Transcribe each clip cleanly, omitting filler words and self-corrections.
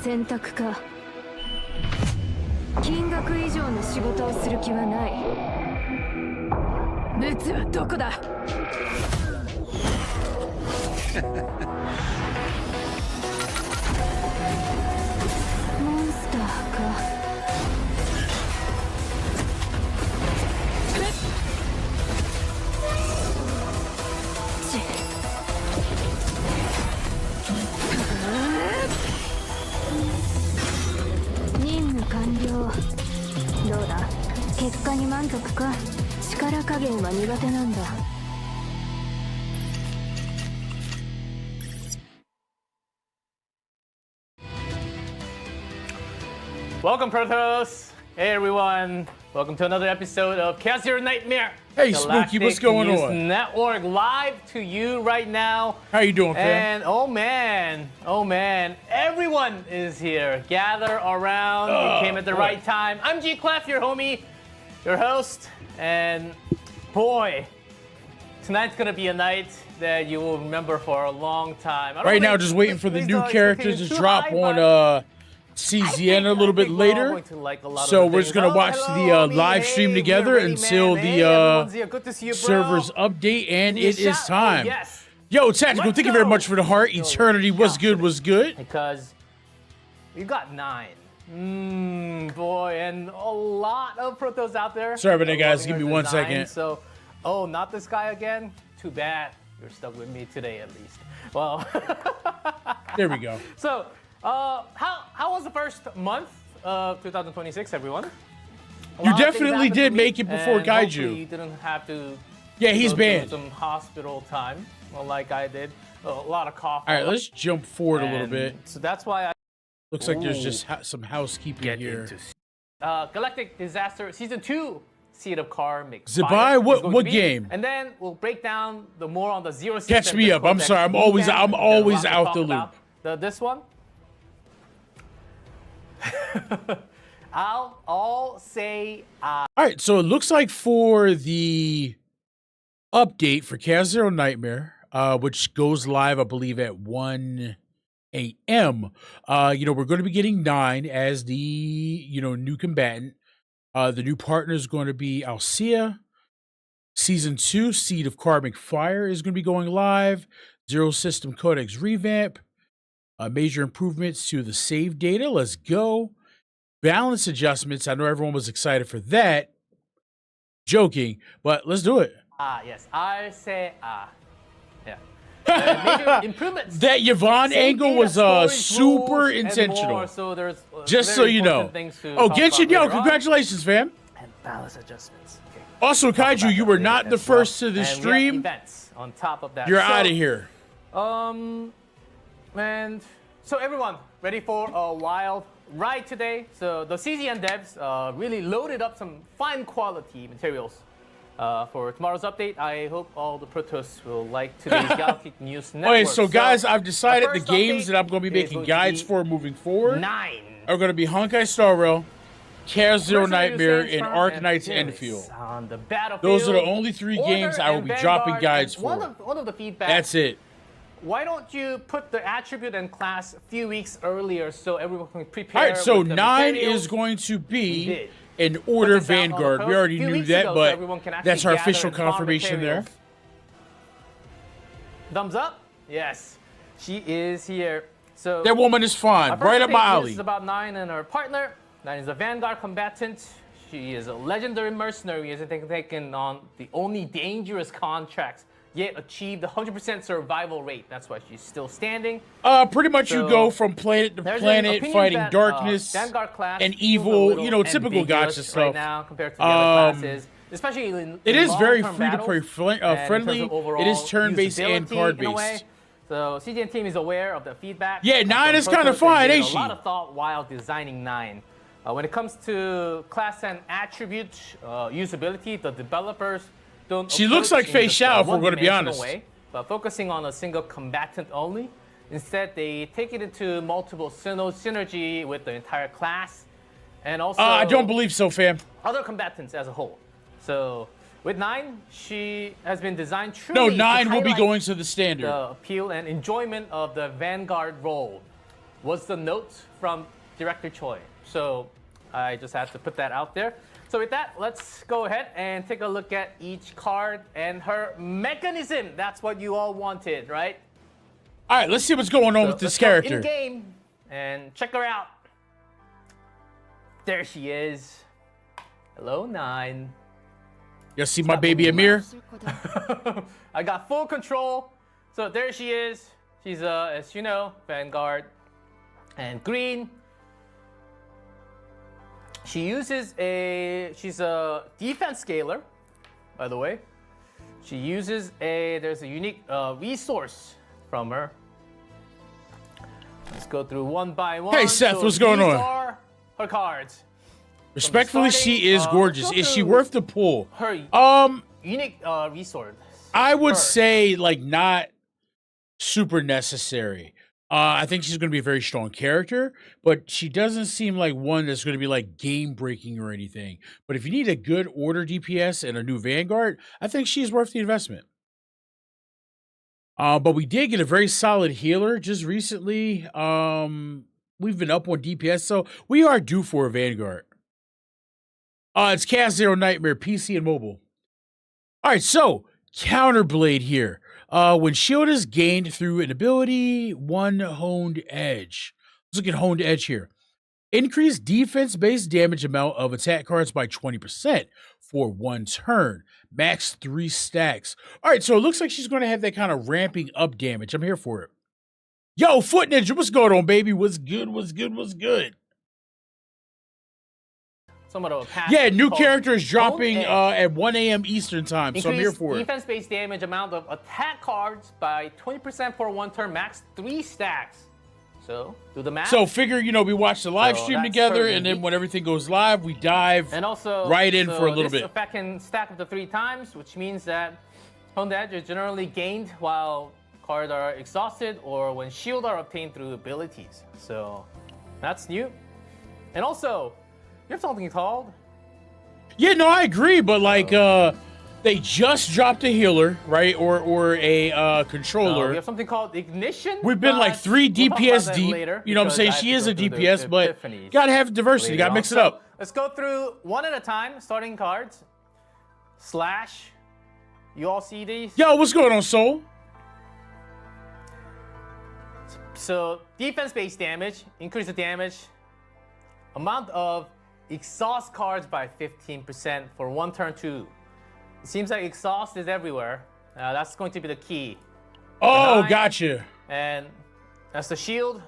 選択か。金額以上の仕事をする気はない。ブツはどこだ。モンスターか。任務完了。どうだ、結果に満足か。力加減は苦手なんだ。Welcome, Protos! Hey everyone! Welcome to another episode of Chaos Your Nightmare! Hey Spooky, what's going News on? Network live to you right now. How you doing, fam? And oh man, everyone is here. Gather around. You came at the right time. I'm G Clef, your homie, your host, and boy, tonight's gonna be a night that you will remember for a long time. Right now, just waiting for the new characters to drop on CZN a little bit later. So we're just gonna watch the live stream together until the servers update, and it is time. Yo, Tactical, thank you very much for the heart. Eternity, what's good, what's good? Because we got 9. Boy, and a lot of Protos out there. Sorry about that, guys. Give me 1 second. So, oh, not this guy again? Too bad. You're stuck with me today, at least. Well, there we go. So, how was the first month of 2026, everyone? You definitely did make it before Kaiju. You didn't have to. Yeah, he's go banned. Some hospital time, well, like I did. A lot of cough. All right, let's jump forward a little bit. So that's why I. Looks like there's just some housekeeping here. Galactic Disaster Season 2. Seed of Karmic. Zabai, what game? And then we'll break down the more on the Zero Catch system. me up. I'm sorry. I'm always out the loop. This one. I'll say. All right, so it looks like for the update for Chaos Zero Nightmare, which goes live, I believe, at 1 a.m. We're going to be getting 9 as the new combatant. The new partner is going to be Alcea. Season 2, Seed of Karmic Fire, is going to be going live. Zero System Codex revamp. Major improvements to the save data. Let's go. Balance adjustments. I know everyone was excited for that. Joking, but let's do it. Yes. I say yeah. Major improvements. That Yvonne angle was super intentional. So there's just so you know. Oh, Genshin, yo, congratulations, fam. And balance adjustments. Okay. Also, Kaiju, you were not the first to the stream. Events on top of that. You're out of here. And so everyone, ready for a wild ride today? So the CZN devs really loaded up some fine quality materials for tomorrow's update. I hope all the Protoss will like today's Galactic News Network. Okay, so guys, I've decided the games that I'm going to be making guides for moving forward 9 are going to be Honkai Star Rail, Chaos Zero Nightmare, and Arknights Enfield. Those are the only 3 games I will be dropping guides for. One of the feedback. That's it. Why don't you put the attribute and class a few weeks earlier so everyone can prepare? All right, so with the 9 materials? is going to be in Order Vanguard. We already knew that, but that's our official confirmation there. Thumbs up? Yes, she is here. So that woman is fine, right up my alley. This is about 9 and her partner. 9 is a Vanguard combatant. She is a legendary mercenary, has taken on the only dangerous contracts, yet achieved 100% survival rate. That's why she's still standing. Pretty much you go from planet to planet fighting darkness and evil, typical gacha stuff. Right now compared to the other classes, especially it is very free-to-play friendly. It is turn-based and card-based. So CZN team is aware of the feedback. Yeah, 9 is kind of fine, ain't she? A lot of thought while designing 9. When it comes to class and attribute usability, the developers don't. She looks like Fei Xiao, if we're going to be honest. But focusing on a single combatant only. Instead, they take it into multiple synergy with the entire class, and also. I don't believe so, fam. Other combatants as a whole. So with 9, she has been designed truly. No, 9 will be going to the standard. The appeal and enjoyment of the Vanguard role. was the note from Director Choi. So I just had to put that out there. So with that, let's go ahead and take a look at each card and her mechanism. That's what you all wanted, right? All right, let's see what's going on with this character. In game and check her out. There she is. Hello, 9. You see my baby Amir? I got full control. So there she is. She's as you know, Vanguard and green. She's a defense scaler, by the way. She uses there's a unique resource from her. Let's go through one by one. Hey Seth, what's going on? These are her cards. Respectfully, she is gorgeous. Is she worth the pull? Her unique resource. I would say like not super necessary. I think she's going to be a very strong character, but she doesn't seem like one that's going to be like game breaking or anything. But if you need a good order DPS and a new Vanguard, I think she's worth the investment. But we did get a very solid healer just recently. We've been up on DPS, so we are due for a Vanguard. It's Cast Zero Nightmare, PC and mobile. All right, so Counterblade here. When shield is gained through an ability, 1 honed edge. Let's look at honed edge here. Increase defense-based damage amount of attack cards by 20% for 1 turn. Max 3 stacks. All right, so it looks like she's going to have that kind of ramping up damage. I'm here for it. Yo, Foot Ninja, what's going on, baby? What's good? What's good? What's good? Somewhat of a pass. Yeah, new character is dropping at 1 a.m. Eastern time, so I'm here for it. Defense-based damage amount of attack cards by 20% for 1 turn, max 3 stacks. So, do the math. So, figure, you know, we watch the live stream together, and then when everything goes live, we dive right in for a little bit. This effect can stack up to 3 times, which means that honed edge is generally gained while cards are exhausted or when shield are obtained through abilities. So, that's new. And also, you have something called? Yeah, no, I agree, but like they just dropped a healer, right? Or a controller. We have something called Ignition. We've been like 3 DPS deep. You know what I'm saying? She is a DPS, but gotta have diversity, gotta mix it up. Let's go through one at a time, starting cards. Slash. You all see these? Yo, what's going on, Soul? So defense-based damage, increase the damage. Amount of exhaust cards by 15% for 1 turn 2. It seems like exhaust is everywhere. That's going to be the key. Oh, gotcha. And that's the shield,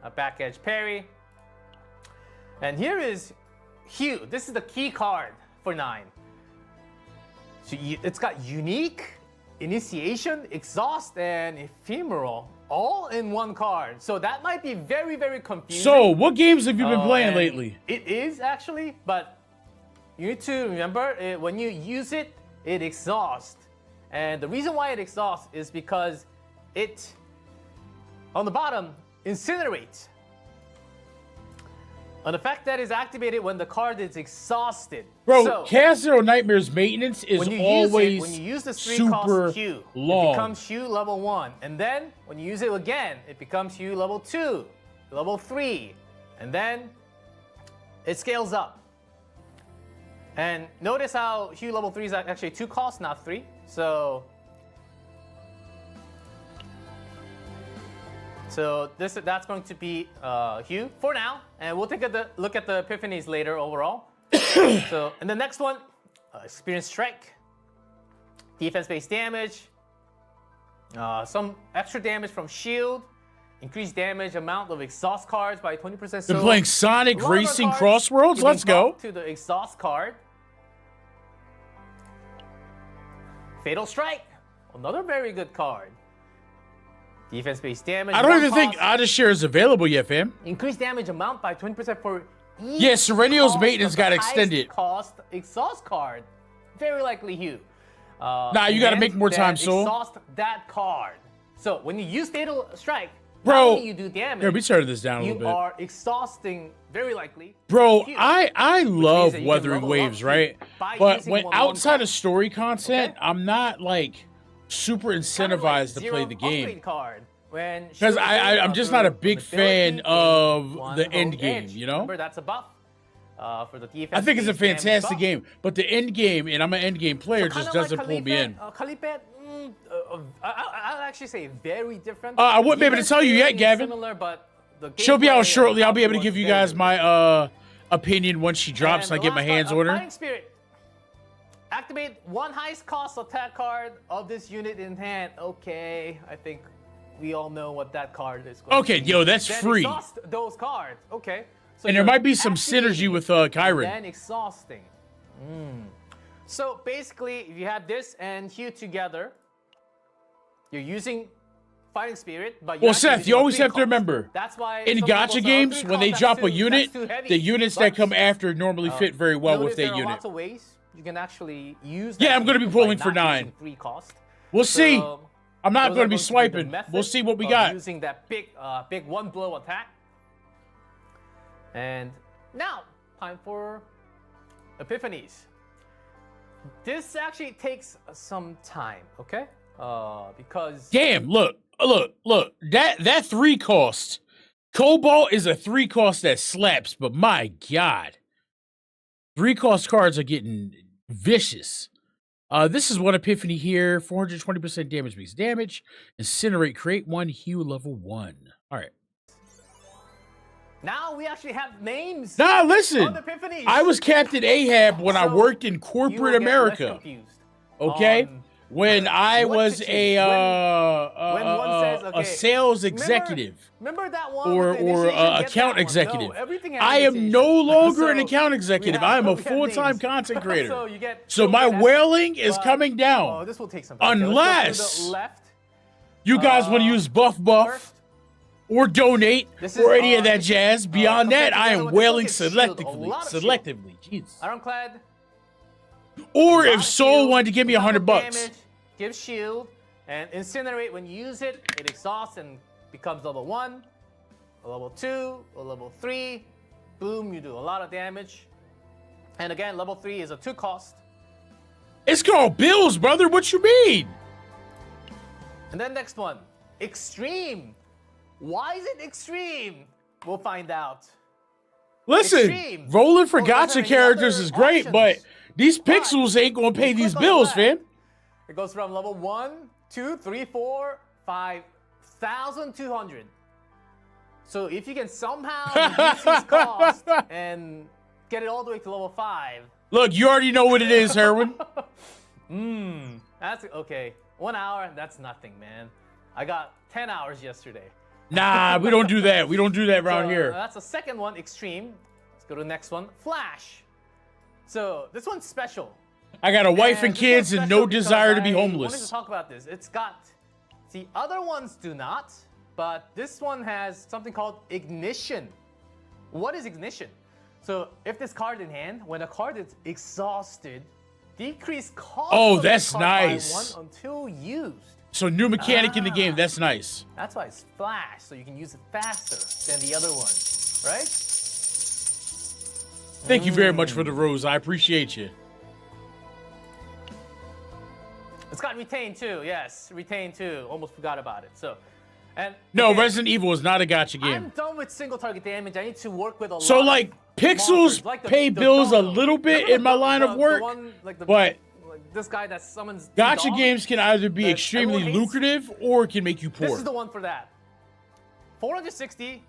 a back edge parry. And here is Hugh. This is the key card for 9. So it's got unique, initiation, exhaust, and ephemeral all in 1 card. So that might be very, very confusing. So what games have you been playing lately? It is actually, but you need to remember when you use it, it exhausts. And the reason why it exhausts is because it, on the bottom, incinerates. An effect that is activated when the card is exhausted. Bro, so, Cast Zero Nightmare's maintenance is always when you use the 3 super cost Hue, long. It becomes Hue level 1. And then when you use it again, it becomes Hue level 2, level 3. And then it scales up. And notice how Hue level 3 is actually 2 costs, not 3. So that's going to be Hue for now, and we'll take a look at the epiphanies later overall. So, and the next one, Experience Strike, defense-based damage, some extra damage from shield, increased damage amount of exhaust cards by 20%. Been playing Sonic Racing Crossworlds. Let's go to the exhaust card. Fatal Strike, another very good card. Defense-based damage. I don't even think Odysshare is available yet, fam. Increased damage amount by 20% for each. Yeah, Serenio's maintenance got extended. Cost exhaust card. Very likely Hue. Nah, you got to make more time, Soul. Exhaust that card. So when you use Fatal Strike, bro, not only you do damage. Here, we turn this down a little bit. You are exhausting, very likely. Bro, Hue, I love Weathering Waves, right? But when outside of story content, I'm not like super incentivized to play the game. Card. when Because I'm just not a big fan of the end game, you know? Remember, that's a buff for the defense. I think it's a fantastic game, but the end game, and I'm an end game player, just doesn't pull me in. Khalifat, I'll actually say very different. I wouldn't be able to tell you yet, Gavin. Similar, but the She'll be gameplay out shortly. I'll be able to was give you very guys different. my opinion once she drops and I get my hands on her. Fighting Spirit. Activate one highest cost attack card of this unit in hand. Okay, I think we all know what that card is. Okay, yo, that's then free. Exhaust those cards. Okay. So And there you're might be some activating synergy with and Kyron. then exhausting. So basically, if you have this and Hugh together, you're using Fighting Spirit, but you're Well, actually Seth, using you a always 3 have to cost. remember, That's why in some gacha people say, games, "3 when they cost, drop a that's unit, too heavy." the units But, that come after normally fit very well notice with there that are unit. lots of ways you can actually use. Yeah, that I'm gonna be unit by pulling for not 9. using 3 cost. We'll see. So, I'm not those going are to be the swiping. method We'll see what we of got. Using that big one blow attack. And now, time for epiphanies. This actually takes some time, okay? Because Damn, look. That 3 cost. Cobalt is a 3 cost that slaps, but my God. 3 cost cards are getting vicious. This is one epiphany here. 420% damage makes damage. Incinerate, create 1, Hue level 1. All right. now we actually have names. Nah, listen. on the epiphanies. I was Captain Ahab when I So, worked in You will corporate get less America. confused Okay? on When I what was to choose. a When one says, a okay, sales executive Remember that one or with the initiation? Get that account one. executive. No, everything has I am initiation. no longer an So, account executive. we have- I am a we have full-time names. content creator. So you get So my children whaling is but- coming Oh, down. this will take some time. Okay, let's go Unless to the left You guys want to use buff first. or donate This or is, any of that jazz. Beyond compared that, to I the am other one, this whaling one gets shield, a selectively. lot of shield. Selectively. Jeez. Ironclad. Or lot if of Soul shield, wanted to give me double $100. damage, give shield, and incinerate. When you use it, it exhausts and becomes level 1, a level 2, a level 3. Boom, you do a lot of damage. And again, level 3 is a 2 cost. It's called bills, brother. What you mean? And then next one, extreme. Why is it extreme? We'll find out. Listen, Extreme. rolling for Oh, there's gotcha any characters other is great, but options. these pixels ain't gonna pay You these click on bills, that. fam. It goes from level 1, 2, 3, 4, 5,200. So if you can somehow reduce this cost and get it all the way to level 5. Look, you already know what it is, Herwin. That's okay. 1 hour, that's nothing, man. I got 10 hours yesterday. Nah, we don't do that. We don't do that around So, here. That's the second one, extreme. Let's go to the next one, flash. So this one's special. I got a wife and this kids one's and special no desire to be because I wanted to homeless. talk about this. It's got, see, other ones do not, but this one has something called ignition. What is ignition? So if this card in hand, when a card is exhausted, decrease cost. Oh, of the that's card nice. by 1 until used. So new mechanic in the game. That's nice. That's why it's flash, so you can use it faster than the other ones, right? Thank you very much for the rose. I appreciate you. It's got retain too. Yes, retain too. Almost forgot about it. So, and No, okay, Resident Evil is not a gotcha I'm game. done with single target damage. I need to work with a So, lot of like, pixels monsters, like pay bills a dodo. little bit Remember in my line of work, one, like but like this guy that summons the gotcha dog? games can either be that extremely everyone hates? lucrative or can make you This poor. is the one for that. 460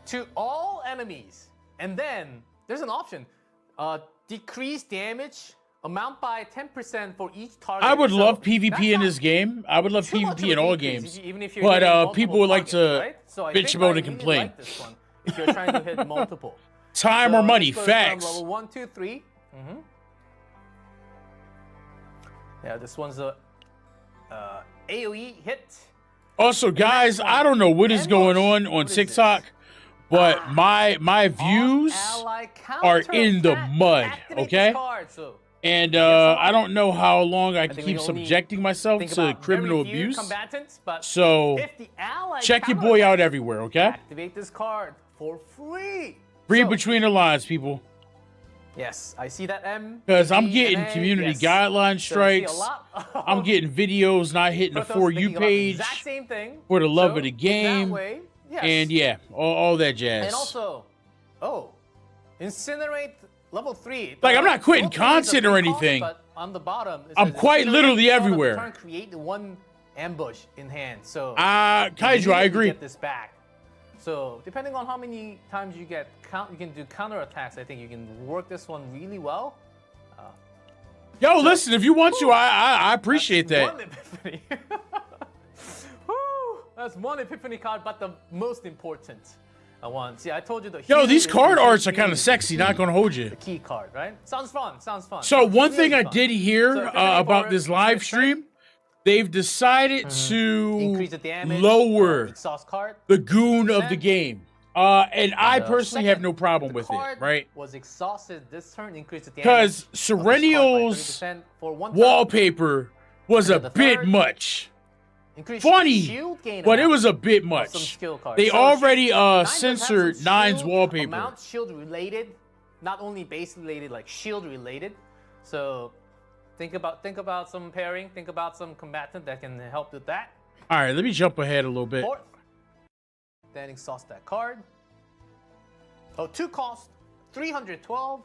to all enemies, and then there's an option: decrease damage amount by 10% for each target. I would So love that's PvP in not this game. I would love too much PvP of in a all decrease, games. even if you're But hitting multiple people would like targets, to right? So I bitch think about I and really complain. like this one if you're trying to hit multiple. Time So or money, this goes from facts. Level 1, 2, 3. Yeah, this one's a AOE hit. Also, guys, I don't know what is going on What is TikTok, but my views Ally are in the counterattack. mud, Activate okay? this card, so and I don't know how long I can think we keep only subjecting myself think to about criminal very few abuse. combatants, but So if the ally check your boy out everywhere, okay? activate this card for free. Read So, between the lines, people. Yes, I see that M. Because I'm G, getting and A. community Yes. guideline So I see a strikes. lot of I'm getting videos not hitting the photos For You making about the page exact same thing. for the love So, of the in that game. way, yes. And yeah, all that jazz. And also, incinerate level 3. Like, I'm not quitting level 3 is a content or free cost, anything. but on the bottom, it I'm says quite incinerate literally the start of the everywhere. turn, create one ambush in hand. So Kaiju, I immediately agree. Get this back. So depending on how many times you get, you can do counter attacks. I think you can work this one really well. Yo, listen, if you want to, I appreciate that. One epiphany. Woo, that's one epiphany card, but the most important one. See, I told you the. Yo, these healing card is arts are really kind of sexy. the Not key. gonna hold you. The key card, right? Sounds fun. Sounds fun. So Sounds one really thing I fun. did hear So epiphany about for this live stream, they've decided increase the to damage. lower Exhaust card. the goon of the game. And I The personally have second, no problem the with it, card right? Was exhausted this turn, increased the damage. Because of this card by Serennial's 30% for one turn. wallpaper was a And the bit third, much. Increase Funny, shield gain but it amount was a bit of some much. skill cards. They So already Nine does have censored some Nine's shield wallpaper. Amount shield related, not only base related, like shield related. So think about some pairing. Think about some combatant that can help with that. All right, let me jump ahead a little bit. Fourth, then exhaust that card. Oh, 2 cost, 312.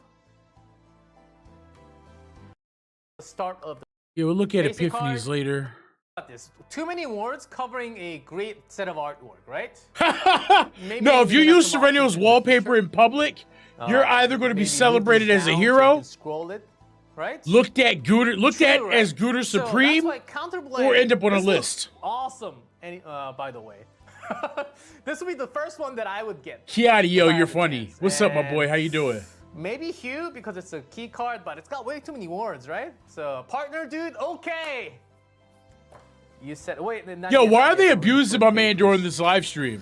The start of the. Yeah, we'll look at Basic epiphanies card. later. Got this. Too many words covering a great set of artwork, right? Maybe No, if you we can have use some Serennial's options in the wallpaper future. in public, you're either going to be Maybe celebrated move as this a down so you hero, can scroll it, right? looked at True, right? as Gooder So Supreme, that's why Counterblade, or end up on a this list. looks awesome. And by the way, this will be the first one that I would get. Kiati, yo, if I you're had the funny. chance. What's up, my boy? And How you doing? Maybe Hugh because it's a key card, but it's got way too many words, right? So partner, dude, okay. You said wait. Not Yo, yet, why not are yet, they we're abusing first my man pages. during this live stream?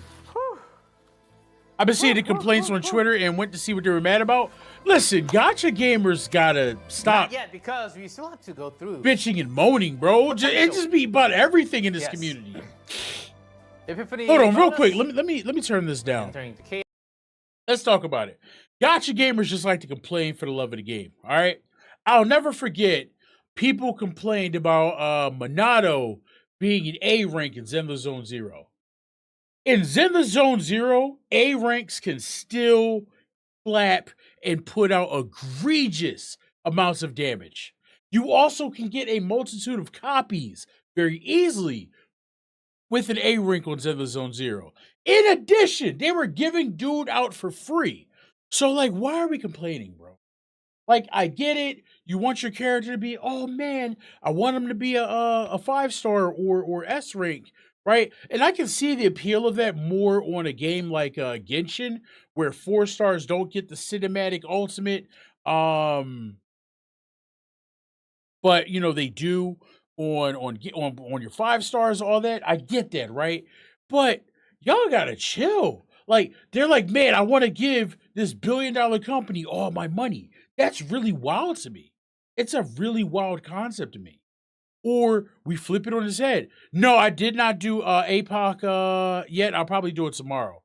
I've been seeing the complaints on Twitter and went to see what they were mad about. Listen, gotcha gamers gotta stop Not yet, because we still have to go through. bitching and moaning, bro. It just be about everything in this Yes. community. Epiphany Hold on, real bonus, quick. Let me turn this down. entering the cave. Let's talk about it. Gotcha gamers just like to complain for the love of the game. All right. I'll never forget people complained about Monado being an A rank in Zenless Zone Zero. In Zenless Zone Zero, A ranks can still clap and put out egregious amounts of damage. You also can get a multitude of copies very easily with an A rank on Zenless Zone Zero. In addition, they were giving dude out for free. So, like, why are we complaining, bro? Like, I get it. You want your character to be, oh man, I want him to be a 5-star or S rank, right? And I can see the appeal of that more on a game like Genshin, where 4 stars don't get the cinematic ultimate. But you know they do on your 5 stars, all that. I get that, right? But y'all gotta chill. Like, they're like, man, I want to give this billion-dollar company all my money. That's really wild to me. It's a really wild concept to me. Or we flip it on his head. No, I did not do APOC yet. I'll probably do it tomorrow.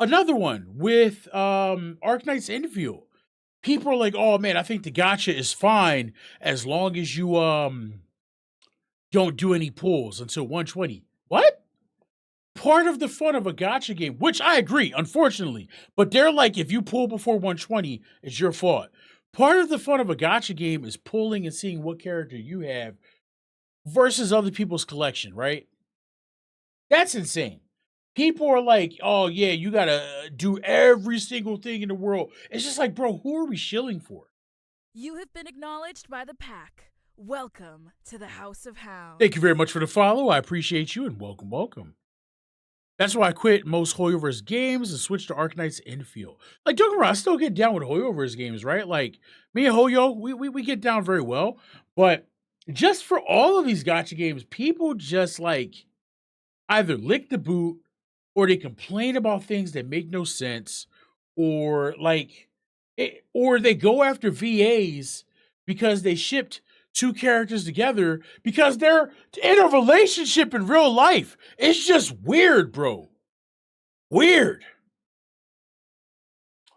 Another one with Arknight's Infield. People are like, oh man, I think the gacha is fine as long as you don't do any pulls until 120. What? Part of the fun of a gacha game, which I agree, unfortunately, but they're like, if you pull before 120, it's your fault. Part of the fun of a gacha game is pulling and seeing what character you have versus other people's collection, right? That's insane. People are like, oh yeah, you gotta do every single thing in the world. It's just like, bro, who are we shilling for? You have been acknowledged by the pack. Welcome to the House of Hound. Thank you very much for the follow. I appreciate you and welcome, welcome. That's why I quit most HoYoverse games and switched to Arknight's Infield. Like, don't get me wrong, I still get down with HoYoverse games, right? Like, me and Hoyo, we get down very well. But just for all of these gacha games, people just, like, either lick the boot or they complain about things that make no sense, or, like, or they go after VAs because they shipped 2 characters together because they're in a relationship in real life. It's just weird, bro. Weird.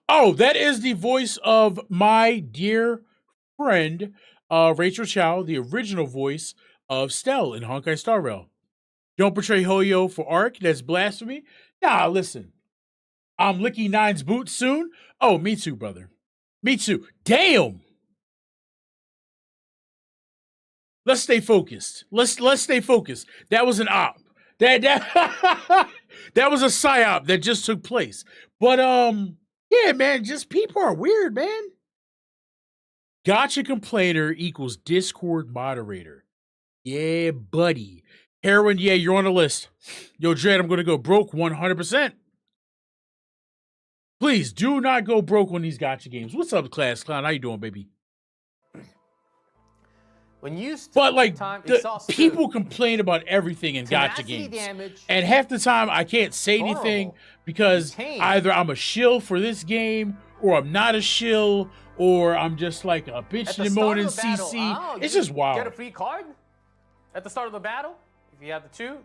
Oh, that is the voice of my dear friend, Rachel Chow, the original voice of Stell in Honkai Star Rail. Don't betray Hoyo for Ark. That's blasphemy. Nah, listen. I'm licking Nine's boots soon. Oh, me too, brother. Me too. Damn. Let's stay focused. Let's stay focused. That was an op. That that was a psyop that just took place. But yeah, man, just people are weird, man. Gotcha complainer equals Discord moderator. Yeah, buddy. Heroin, yeah, you're on the list. Yo, Dredd, I'm gonna go broke 100%. Please do not go broke on these gotcha games. What's up, Class Clown? How you doing, baby? When you But like time, people complain about everything in gotcha games, and half the time I can't say anything because either I'm a shill for this game, or I'm not a shill, or I'm just like a bitch and moaning CC. It's just wild. Get a free card at the start of the battle if you have the 2.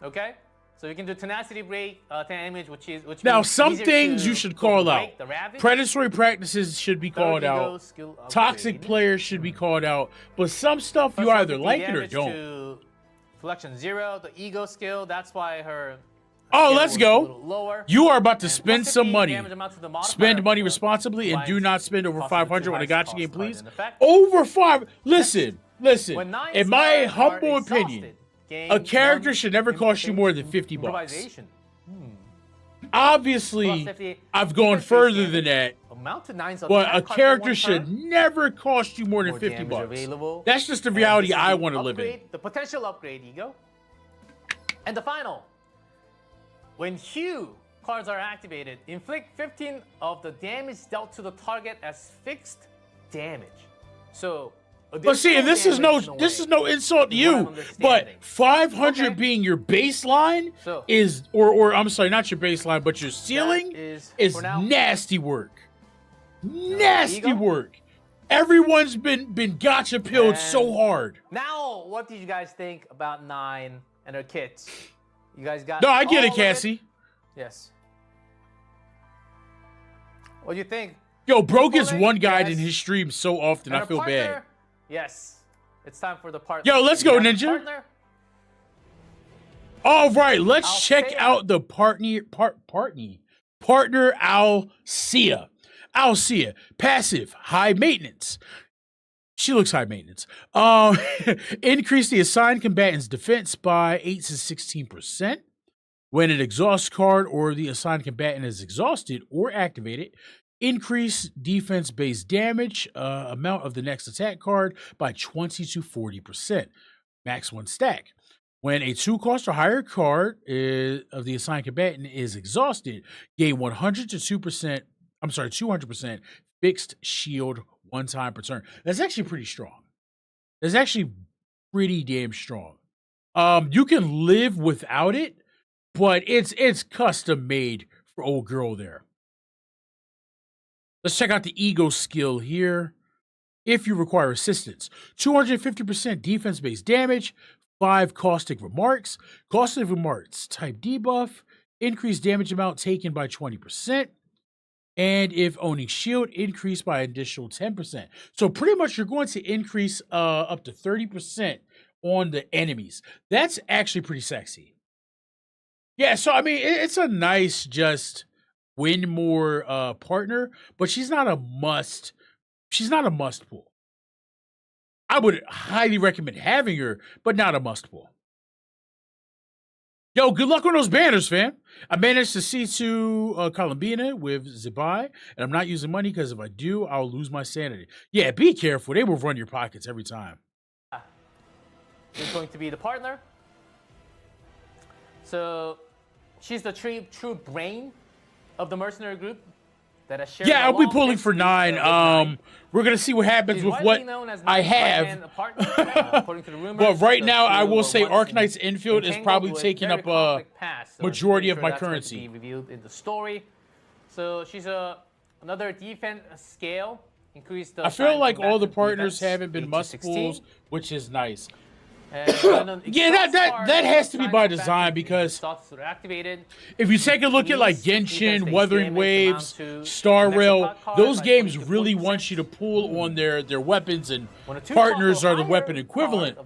Okay. So you can do tenacity break, damage, which now means some easier things to you should call out. Ravage. Predatory practices should be called out. Toxic players should be called out. But some stuff you either like it or don't. To Selection 0, the ego skill. That's why her. Oh, let's go. Lower. You are about to spend some money. To spend money responsibly and do not spend over 500 on a gotcha game, please. Over 5. Listen. In my humble opinion, a character should never cost you more than 50 bucks. Obviously, I've gone further than that, but a character should never cost you more than 50 bucks. That's just the reality I want to live in. The potential upgrade ego. And the final. When Hue cards are activated, inflict 15 of the damage dealt to the target as fixed damage. So but see, and this is no insult to you, but 500 being your baseline is, or I'm sorry, not your baseline, but your ceiling is nasty work. Nasty work. Everyone's been gotcha pilled so hard. Now, what did you guys think about 9 and her kits? You guys got? No, I get it, Cassie. Yes. What do you think? Yo, bro gets one guide in his stream so often, I feel bad. Yes, it's time for the partner. Yo, let's go, Ninja. Partner. All right, let's check out the partner Alcia. Alcia, passive, high maintenance. She looks high maintenance. Increase the assigned combatant's defense by 8 to 16%. When an exhaust card or the assigned combatant is exhausted or activated, increase defense-based damage amount of the next attack card by 20 to 40%. Max 1 stack. When a 2-cost or higher card of the assigned combatant is exhausted, gain 200% fixed shield 1 time per turn. That's actually pretty strong. That's actually pretty damn strong. You can live without it, but it's custom made for old girl there. Let's check out the ego skill here. If you require assistance, 250% defense-based damage, 5 caustic remarks. Caustic remarks, type debuff, increase damage amount taken by 20%. And if owning shield, increase by an additional 10%. So pretty much you're going to increase up to 30% on the enemies. That's actually pretty sexy. Yeah, so I mean, it's a nice just win more partner, but she's not a must. She's not a must pull. I would highly recommend having her, but not a must pull. Yo, good luck on those banners, fam. I managed to see to Columbina with Zibai, and I'm not using money because if I do, I'll lose my sanity. Yeah, be careful. They will run your pockets every time. Is going to be the partner. So she's the true brain of the mercenary group that has shared. Yeah, I'll be pulling for 9. We're gonna see what happens with what I have. But right now, I will say Arknight's infield is probably taking up a majority of my currency. Revealed in the story. So she's another defense scale. Increase the. I feel like all the partners haven't been must pulls, which is nice. Yeah, that has to be by design, because if you take a look at like Genshin, Wuthering Waves, Star Rail, those games really want you to pull on their weapons, and partners are the weapon equivalent.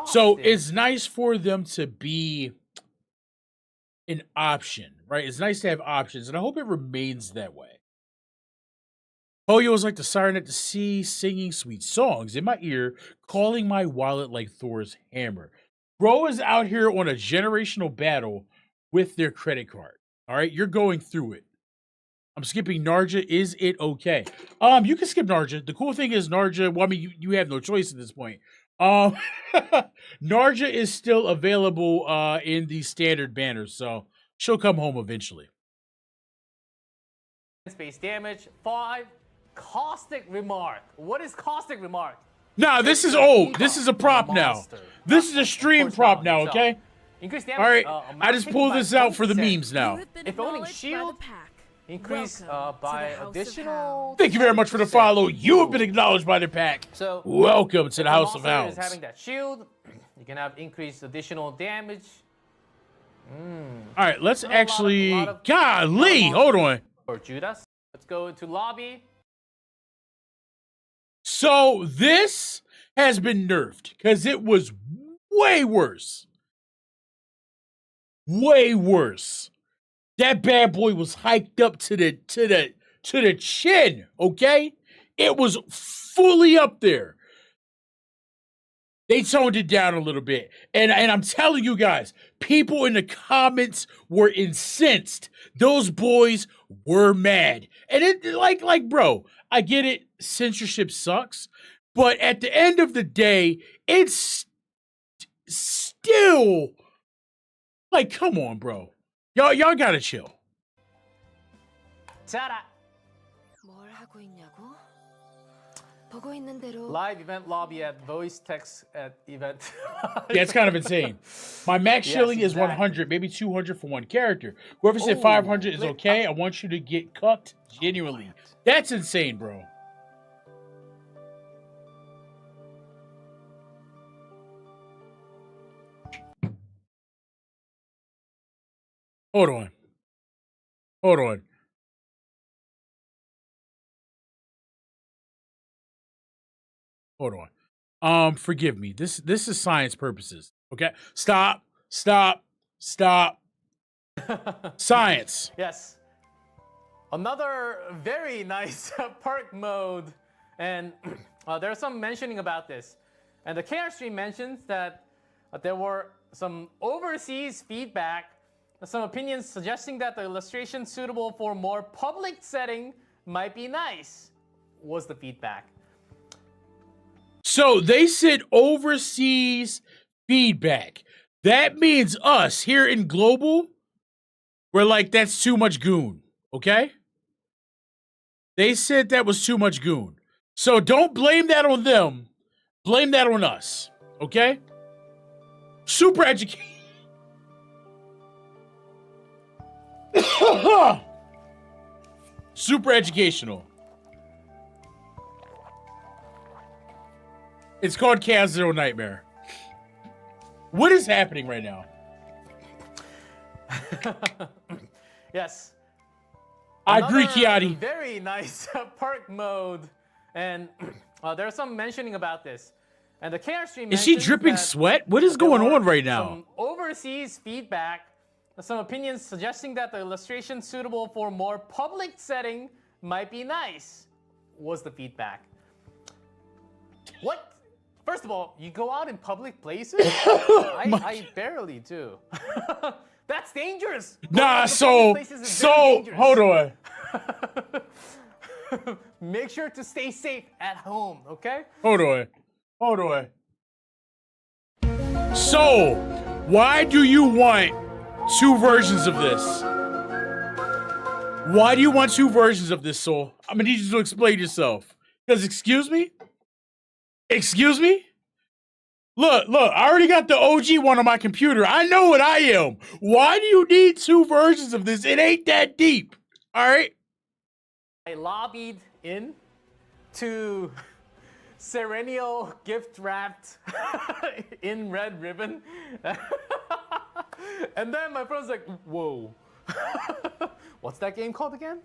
So it's nice for them to be an option, right? It's nice to have options, and I hope it remains that way. Hoyo is like the siren at the sea, singing sweet songs in my ear, calling my wallet like Thor's hammer. Bro is out here on a generational battle with their credit card. All right, you're going through it. I'm skipping Narja. Is it okay? You can skip Narja. The cool thing is Narja, well, I mean, you have no choice at this point. Narja is still available in the standard banners, so she'll come home eventually. Space damage, 5. Caustic remark. What is caustic remark? Nah, this is old. This is a prop now. This is a stream prop now, okay? Increase damage. All right, I just pulled this out for the memes now. If owning shield, increase by additional. Thank you very much for the follow. You have been acknowledged by the pack. So welcome to the House of Hounds. Is having that shield, you can have increased additional damage. All right, let's actually. Golly, hold on. Or Judas. Let's go into lobby. So this has been nerfed because it was way worse. Way worse. That bad boy was hiked up to the chin, okay? It was fully up there. They toned it down a little bit. And I'm telling you guys, people in the comments were incensed. Those boys were mad. And it like bro, I get it, censorship sucks, but at the end of the day, it's still like, come on, bro. Y'all gotta chill. Ta-da! Live event lobby at voice text at event. Yeah, it's kind of insane. My max shilling is 100, maybe 200 for one character. Whoever said 500 is okay, I want you to get cucked genuinely. That's insane, bro. Hold on. Hold on. Hold on. Forgive me. This is science purposes. Okay? Stop. Science. Yes. Another very nice perk mode. And there's some mentioning about this. And the KR stream mentions that there were some overseas feedback, some opinions suggesting that the illustration suitable for more public setting might be nice, was the feedback. So they said overseas feedback. That means us here in global, we're like, that's too much goon, okay? They said that was too much goon. So don't blame that on them. Blame that on us, okay? Super education. Super educational. It's called Chaos Zero Nightmare. What is happening right now? Yes. I agree, Kiati. Very nice perk mode. And there's some mentioning about this. And the KR stream is she dripping sweat? What is going on right now? Some overseas feedback, some opinions suggesting that the illustration suitable for more public setting might be nice, was the feedback. What? First of all, you go out in public places? I barely do. That's dangerous. Nah, so hold on. Make sure to stay safe at home, okay? Hold on. So, why do you want two versions of this? Why do you want two versions of this, Soul? I'm gonna need you to explain yourself. Because, excuse me? Look, I already got the OG one on my computer. I know what I am. Why do you need two versions of this? It ain't that deep. All right? I lobbied in to Serennial gift wrapped in red ribbon. And then my friend's like, whoa. What's that game called again?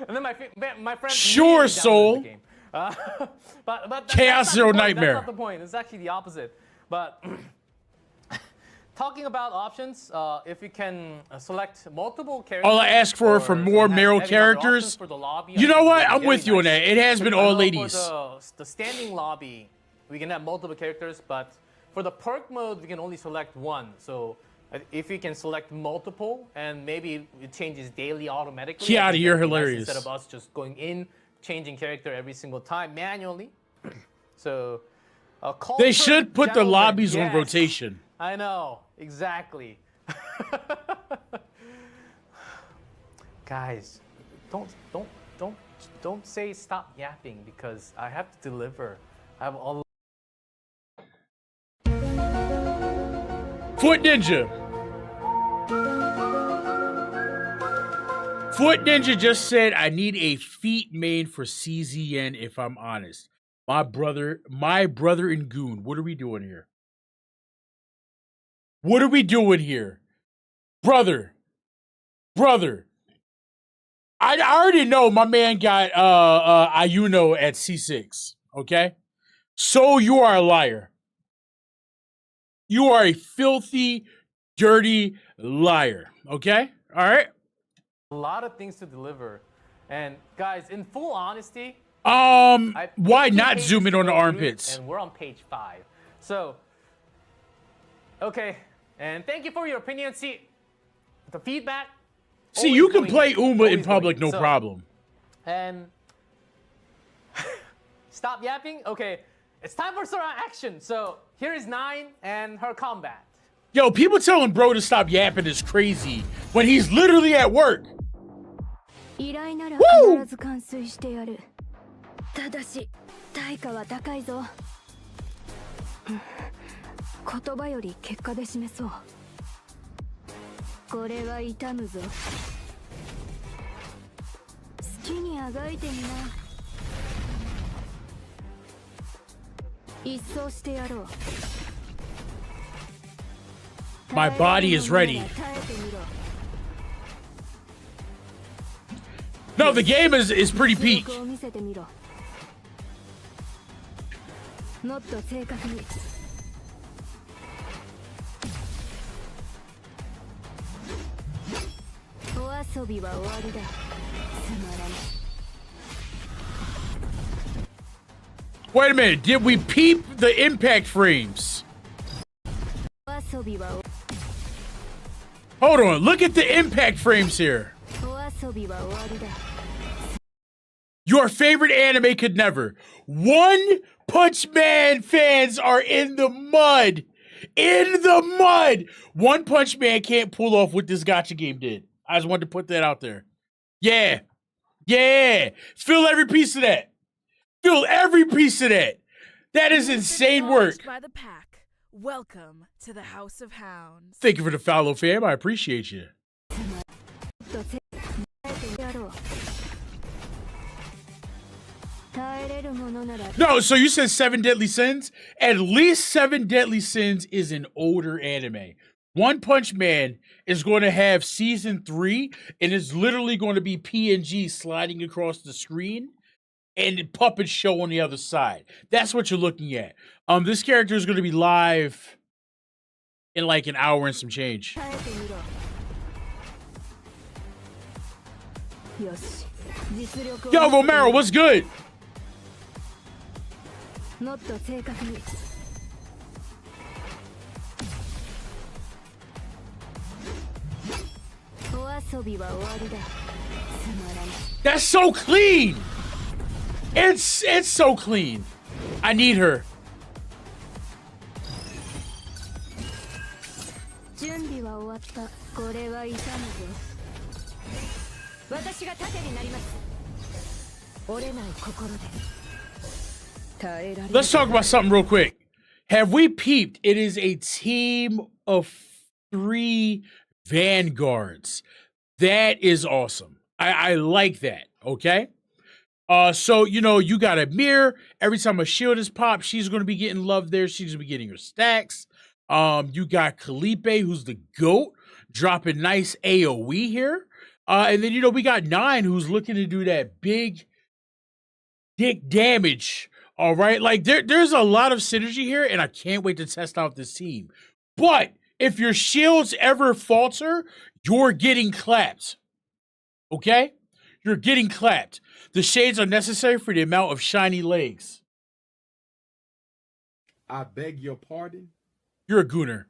And then my friend Sure, immediately downloaded Soul. the game. But Chaos Zero Nightmare. That's not the point. It's actually the opposite. But talking about options, if you can select multiple characters. All I ask for more male characters. For the lobby, You know what? I'm with you on that. It has been all ladies. For the standing lobby, we can have multiple characters, but for the perk mode, we can only select one. So if you can select multiple, and maybe it changes daily automatically. Kiara, you're that'd be nice hilarious. Instead of us just going in, changing character every single time manually. So They should put the gentlemen, lobbies on yes. rotation. I know, exactly. Guys, don't say stop yapping because I have to deliver. I have a Foot Ninja. Foot Ninja just said, I need a feet main for CZN if I'm honest. My brother and Goon. What are we doing here? What are we doing here? Brother. I already know my man got Ayuno at C6. Okay? So you are a liar. You are a filthy, dirty liar. Okay? All right? lot of things to deliver. And guys, in full honesty, why not zoom in on the armpits? And we're on page 5. So, okay. And thank you for your opinion. See, the feedback. See, you can play Uma in public, no So, problem. And stop yapping. Okay, it's time for some action. So here is 9 and her combat. Yo, people telling bro to stop yapping is crazy when he's literally at work. 依頼なら Woo! 必ず完遂してやる。ただし対価は高いぞ。言葉より結果で示そう。これは痛むぞ。好きにあがいてみな。一掃してやろう。 My body is ready. No, the game is pretty peak. もっと正確に。お遊びは終わりだ。つまらない。 Wait a minute, did we peep the impact frames? お遊びは Hold on, look at the impact frames here. お遊びは終わりだ。 Your favorite anime could never. One Punch Man fans are in the mud. In the mud. One Punch Man can't pull off what this gacha game did. I just wanted to put that out there. Yeah. Yeah. Feel every piece of that. Feel every piece of that. That is insane work. By the pack. Welcome to the House of Hounds. Thank you for the follow, fam. I appreciate you. No, so you said 7 Deadly Sins? At least 7 Deadly Sins is an older anime. One Punch Man is going to have season 3, and it's literally going to be PNG sliding across the screen and puppet show on the other side. That's what you're looking at. This character is going to be live in like an hour and some change. Yo, Romero, what's good? もっと正確に。お遊びは終わりだ。つまらない。 That's so clean. It's so clean. I need her. 準備は終わった。これは痛むぞ。私が盾になります。折れない心で。 Let's talk about something real quick. Have we peeped? It is a team of 3 vanguards. That is awesome. I like that, okay? So you got a mirror. Every time a shield is popped, she's going to be getting love there. She's going to be getting her stacks. You got Kalipe, who's the GOAT, dropping nice AoE here. And then we got Nine, who's looking to do that big dick damage. All right, like there's a lot of synergy here, and I can't wait to test out this team. But if your shields ever falter, you're getting clapped. Okay? You're getting clapped. The shades are necessary for the amount of shiny legs. I beg your pardon. You're a gooner.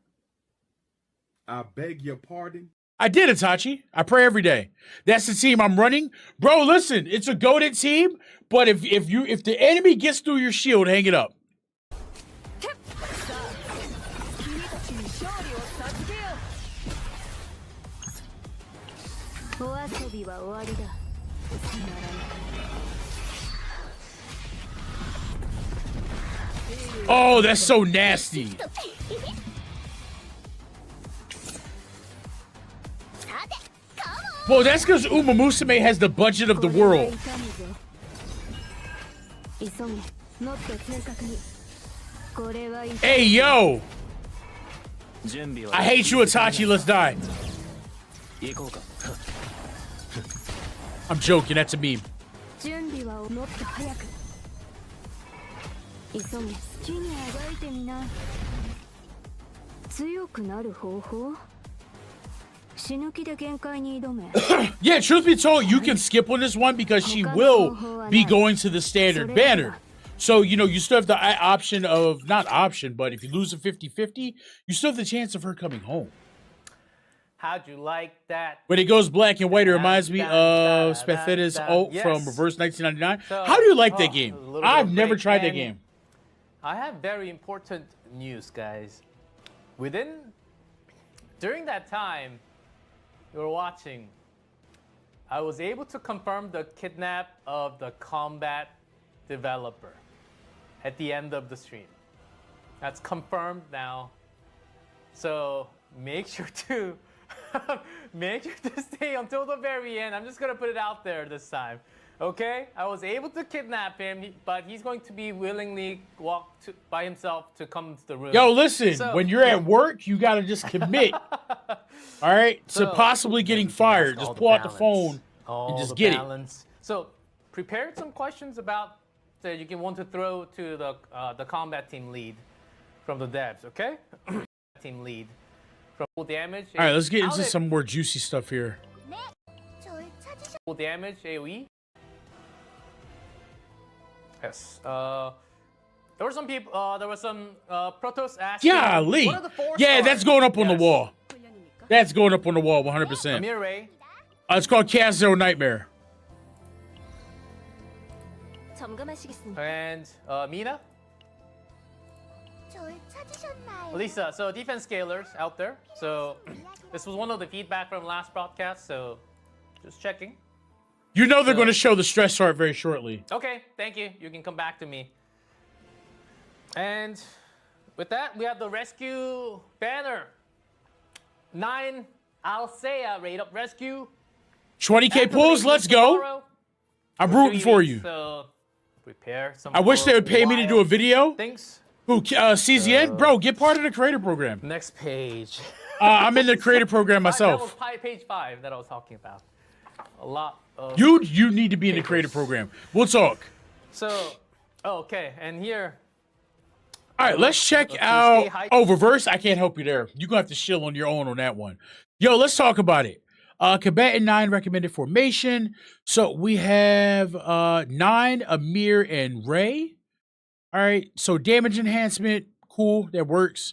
I beg your pardon. I did, Itachi. I pray every day. That's the team I'm running. Bro, listen, it's a goated team, but if the enemy gets through your shield, hang it up. Oh, that's so nasty. Well, that's because Uma Musume has the budget of the world. Hey, yo! I hate you, Itachi. Let's die. I'm joking. That's a meme. Yeah, truth be told, you can skip on this one because she will be going to the standard banner. So, you still have the option of, not option, but if you lose a 50-50, you still have the chance of her coming home. How'd you like that? When it goes black and white, it reminds me of Spathida's ult from Reverse 1999. How do you like that game? I've never tried that game. I have very important news, guys. During that time you were watching, I was able to confirm the kidnap of the combat developer at the end of the stream. That's confirmed now. So make sure to stay until the very end. I'm just gonna put it out there this time. Okay, I was able to kidnap him, but he's going to be willingly walk by himself to come to the room. Yo, listen, when you're at work, you gotta just commit. All right, to possibly getting fired. Just pull out the phone and just get it. So, prepared some questions about that you can want to throw to the combat team lead from the devs. Okay, team lead from full damage. All right, let's get into some more juicy stuff here. Full damage AOE. Yes. There were some people. There was some Protoss asking. Yeah, Lee. Yeah, that's going up on the wall. That's going up on the wall, 100%. Amir Ray. It's called Kaz0 Nightmare. And Mina. Lisa. So defense scalers out there. So this was one of the feedback from last broadcast. So just checking. You know they're going to show the stress chart very shortly. Okay, thank you. You can come back to me. And with that, we have the rescue banner. 9 Alsea rate up rescue. 20K pulls, let's go. I'm rooting for you. So prepare some. I wish they would pay me to do a video. Thanks. Who, CZN? Bro, get part of the creator program. Next page. I'm in the creator program myself. That was page 5 that I was talking about. A lot of you need to be in the creator program. We'll talk. So, okay, and here. All right, let's check out. Oh, reverse. I can't help you there. You're gonna have to chill on your own on that one. Yo, let's talk about it. Combatant 9 recommended formation. So we have 9, Amir, and Ray. All right, so damage enhancement, cool, that works.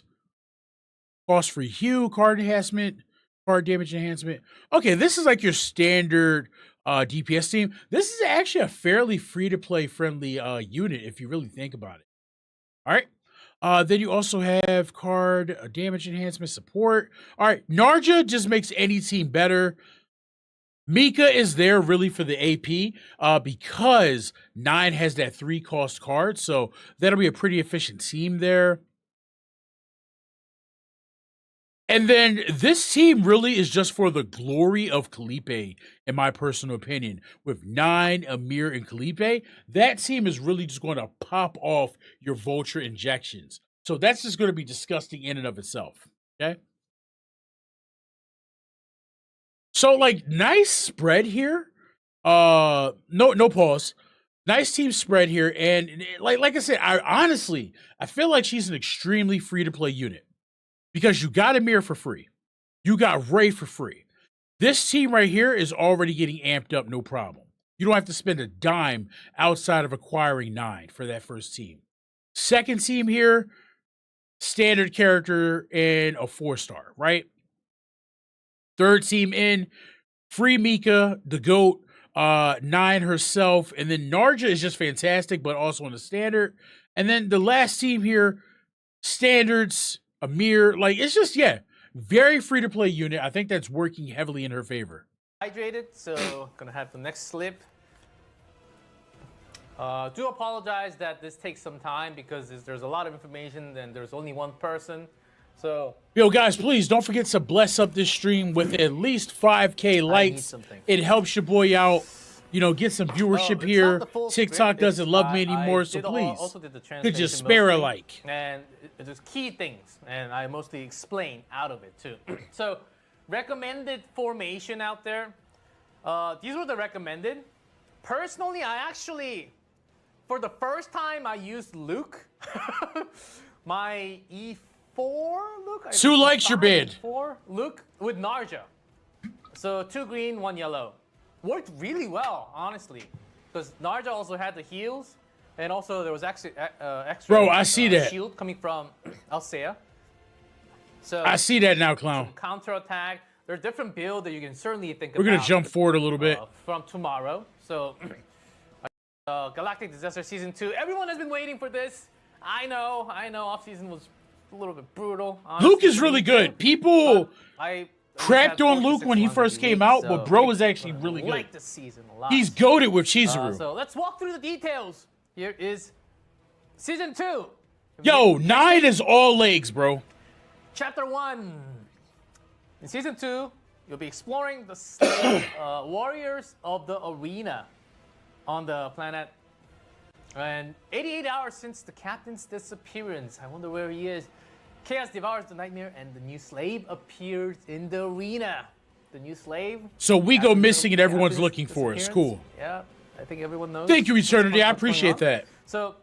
Cost free hue, card enhancement, card damage enhancement. Okay, this is like your standard DPS team. This is actually a fairly free-to-play friendly unit if you really think about it. All right. Then you also have card damage enhancement support. All right, Narja just makes any team better. Mika is there really for the AP because 9 has that 3-cost card, so that'll be a pretty efficient team there. And then this team really is just for the glory of Kalipe, in my personal opinion. With 9, Amir, and Kalipe, that team is really just going to pop off your vulture injections. So that's just going to be disgusting in and of itself. Okay. So like nice spread here. No pause. Nice team spread here. And like I said, I feel like she's an extremely free to play unit. Because you got Amir for free. You got Ray for free. This team right here is already getting amped up, no problem. You don't have to spend a dime outside of acquiring 9 for that first team. Second team here, standard character and a 4-star, right? Third team in, free Mika, the GOAT, 9 herself, and then Narja is just fantastic, but also on the standard. And then the last team here, standards, Amir, like it's just very free to play unit. I think that's working heavily in her favor. Hydrated, so gonna have the next slip. Do apologize that this takes some time because there's a lot of information and there's only one person. So yo guys, please don't forget to bless up this stream with at least 5K likes. It helps your boy out. You know, get some viewership here. TikTok doesn't love me anymore, so please, could you spare a like? And there's key things, and I mostly explain out of it too. So, recommended formation out there. These were the recommended. Personally, I actually, for the first time, I used Luke. My E4 Luke. 2 likes your bid. 4 Luke with Narja. So 2 green, 1 yellow. Worked really well, honestly, because Narja also had the heals, and also there was actually extra. Bro, I see that shield coming from Alsea. So I see that now, clown. Counter attack. There are different builds that you can certainly think about. We're gonna jump forward a little bit from tomorrow. So Galactic Disaster Season 2. Everyone has been waiting for this. I know. Off season was a little bit brutal. Honestly. Luke is really good. People. Crapped on Luke when he first came out, but bro is actually really good. Like the season a lot. He's goated with Chizuru. So let's walk through the details. Here is Season 2. Yo, 9 is all legs, bro. Chapter 1. In Season 2, you'll be exploring the slave warriors of the arena on the planet. And 88 hours since the captain's disappearance. I wonder where he is. Chaos devours the nightmare, and the new slave appears in the arena. The new slave. So we go missing, and everyone's looking for it. It's cool. Yeah, I think everyone knows. Thank you, Eternity. I appreciate that. So,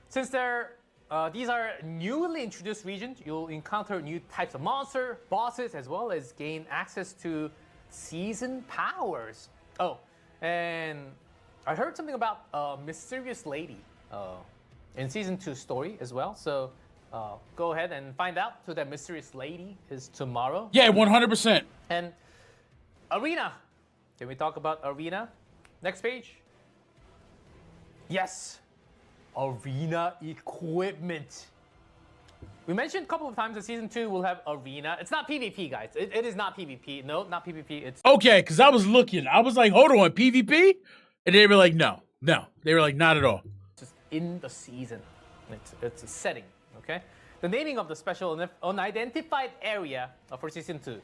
since these are newly introduced regions, you'll encounter new types of monster, bosses, as well as gain access to season powers. Oh, and I heard something about a mysterious lady in Season 2 story as well. So. Go ahead and find out who that mysterious lady is tomorrow. Yeah, 100%. And Arena. Can we talk about Arena? Next page. Yes. Arena equipment. We mentioned a couple of times that Season 2 will have Arena. It's not PvP, guys. It is not PvP. No, not PvP. It's okay, because I was looking. I was like, hold on, PvP? And they were like, no. They were like, not at all. Just in the season. It's a setting. Okay, the naming of the special unidentified area for Season 2.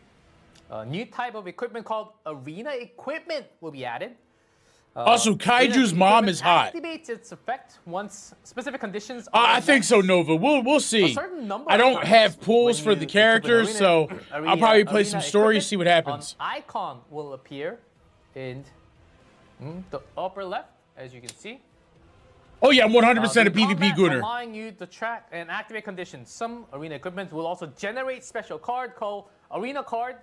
A new type of equipment called Arena Equipment will be added. Also, Kaiju's mom is hot. Activates its effect once specific conditions. I think so, Nova. We'll see. I don't have pulls for the characters, so I'll probably play some stories, see what happens. An icon will appear in the upper left, as you can see. Oh yeah, I'm 100% a PvP gooner. Allowing you to track and activate conditions. Some arena equipment will also generate special card called Arena Card,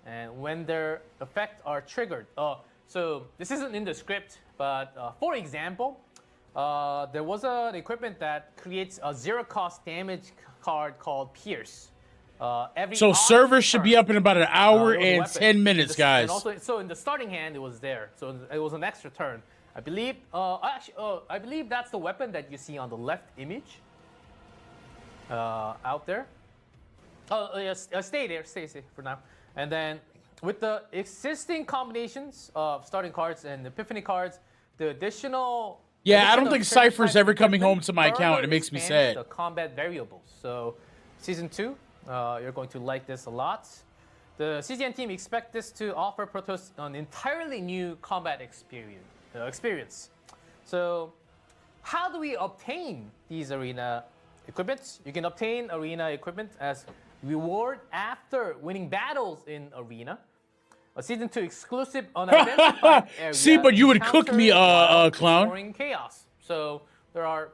and when their effects are triggered. So this isn't in the script, but for example, there was an equipment that creates a zero-cost damage card called Pierce. So servers should be up in about an hour and 10 minutes, guys. And also, so in the starting hand, it was there. So it was an extra turn. I believe, I believe that's the weapon that you see on the left image out there. Oh, yes, stay there, stay for now. And then with the existing combinations of starting cards and epiphany cards, the additional... Yeah, I don't think Cypher's ever coming home to my account. It makes me sad. The combat variables. So, Season 2, You're going to like this a lot. The CZN team expect this to offer Protoss an entirely new combat experience. So, how do we obtain these arena equipment? You can obtain arena equipment as reward after winning battles in arena. A season 2 exclusive unidentified area. See, but you would cook me, clown. Exploring chaos. So there are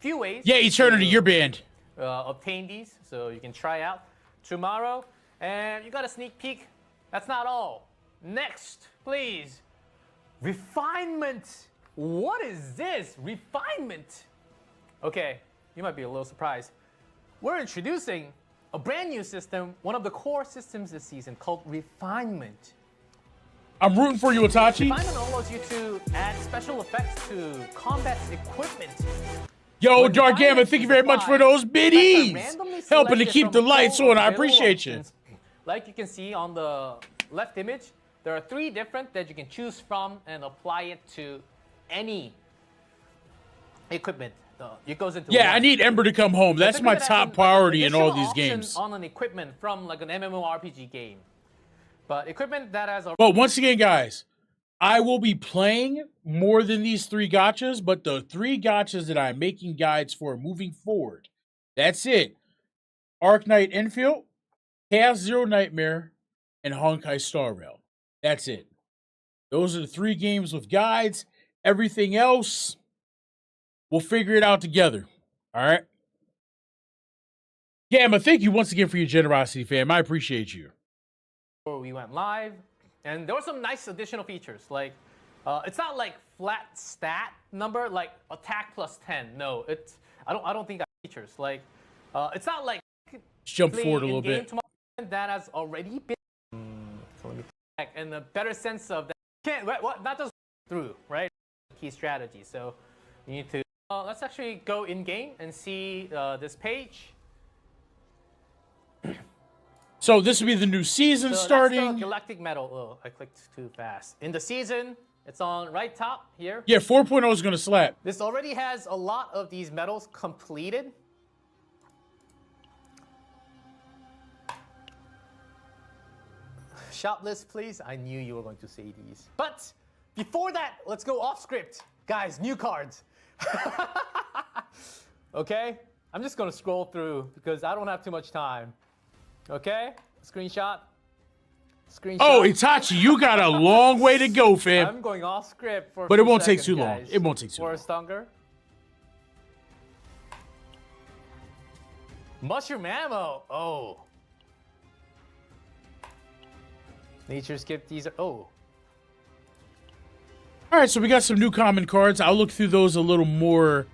few ways. Yeah, Eternity, to, you're banned. obtain these, so you can try out tomorrow. And you got a sneak peek. That's not all. Next, please. Refinement. What is this? Refinement. Okay, you might be a little surprised. We're introducing a brand new system, one of the core systems this season, called Refinement. I'm rooting for you, Itachi. Refinement allows you to add special effects to combat equipment. Yo, Dark Gamma, thank you very much for those biddies. Helping to keep the lights on. I appreciate you. Like you can see on the left image, there are 3 different that you can choose from and apply it to any equipment. It goes into Yeah, one. I need Ember to come home. That's my top priority in all these games. On an equipment from like an MMORPG game, but equipment that has a. Well, once again, guys, I will be playing more than these 3 gachas, but the 3 gachas that I'm making guides for moving forward, that's it. Arc Knight Infield, Chaos Zero Nightmare, and Honkai Star Rail. That's it. Those are the 3 games with guides. Everything else, we'll figure it out together. All right? Gamma, thank you once again for your generosity, fam. I appreciate you. We went live, and there were some nice additional features. Like, it's not like flat stat number, like attack plus 10. No, it's I don't think that features. Like, it's not like Let's jump forward a little bit. That has already been. So let me check, and a better sense of that. Can't what not just through right key strategy. So you need to. Let's actually go in game and see this page. So this will be the new season starting. That's the Galactic Medal. Oh, I clicked too fast. In the season, it's on right top here. Yeah, 4.0 is going to slap. This already has a lot of these medals completed. Shop list, please. I knew you were going to say these. But before that, let's go off script. Guys, new cards. Okay? I'm just going to scroll through because I don't have too much time. Okay? Screenshot. Oh, Itachi, you got a long way to go, fam. I'm going off script for But it won't take seconds, too long. guys. It won't take too long. Forest Hunger. Mushroom ammo. Oh. Nature skip. These are. Oh. All right, so we got some new common cards. I'll look through those a little more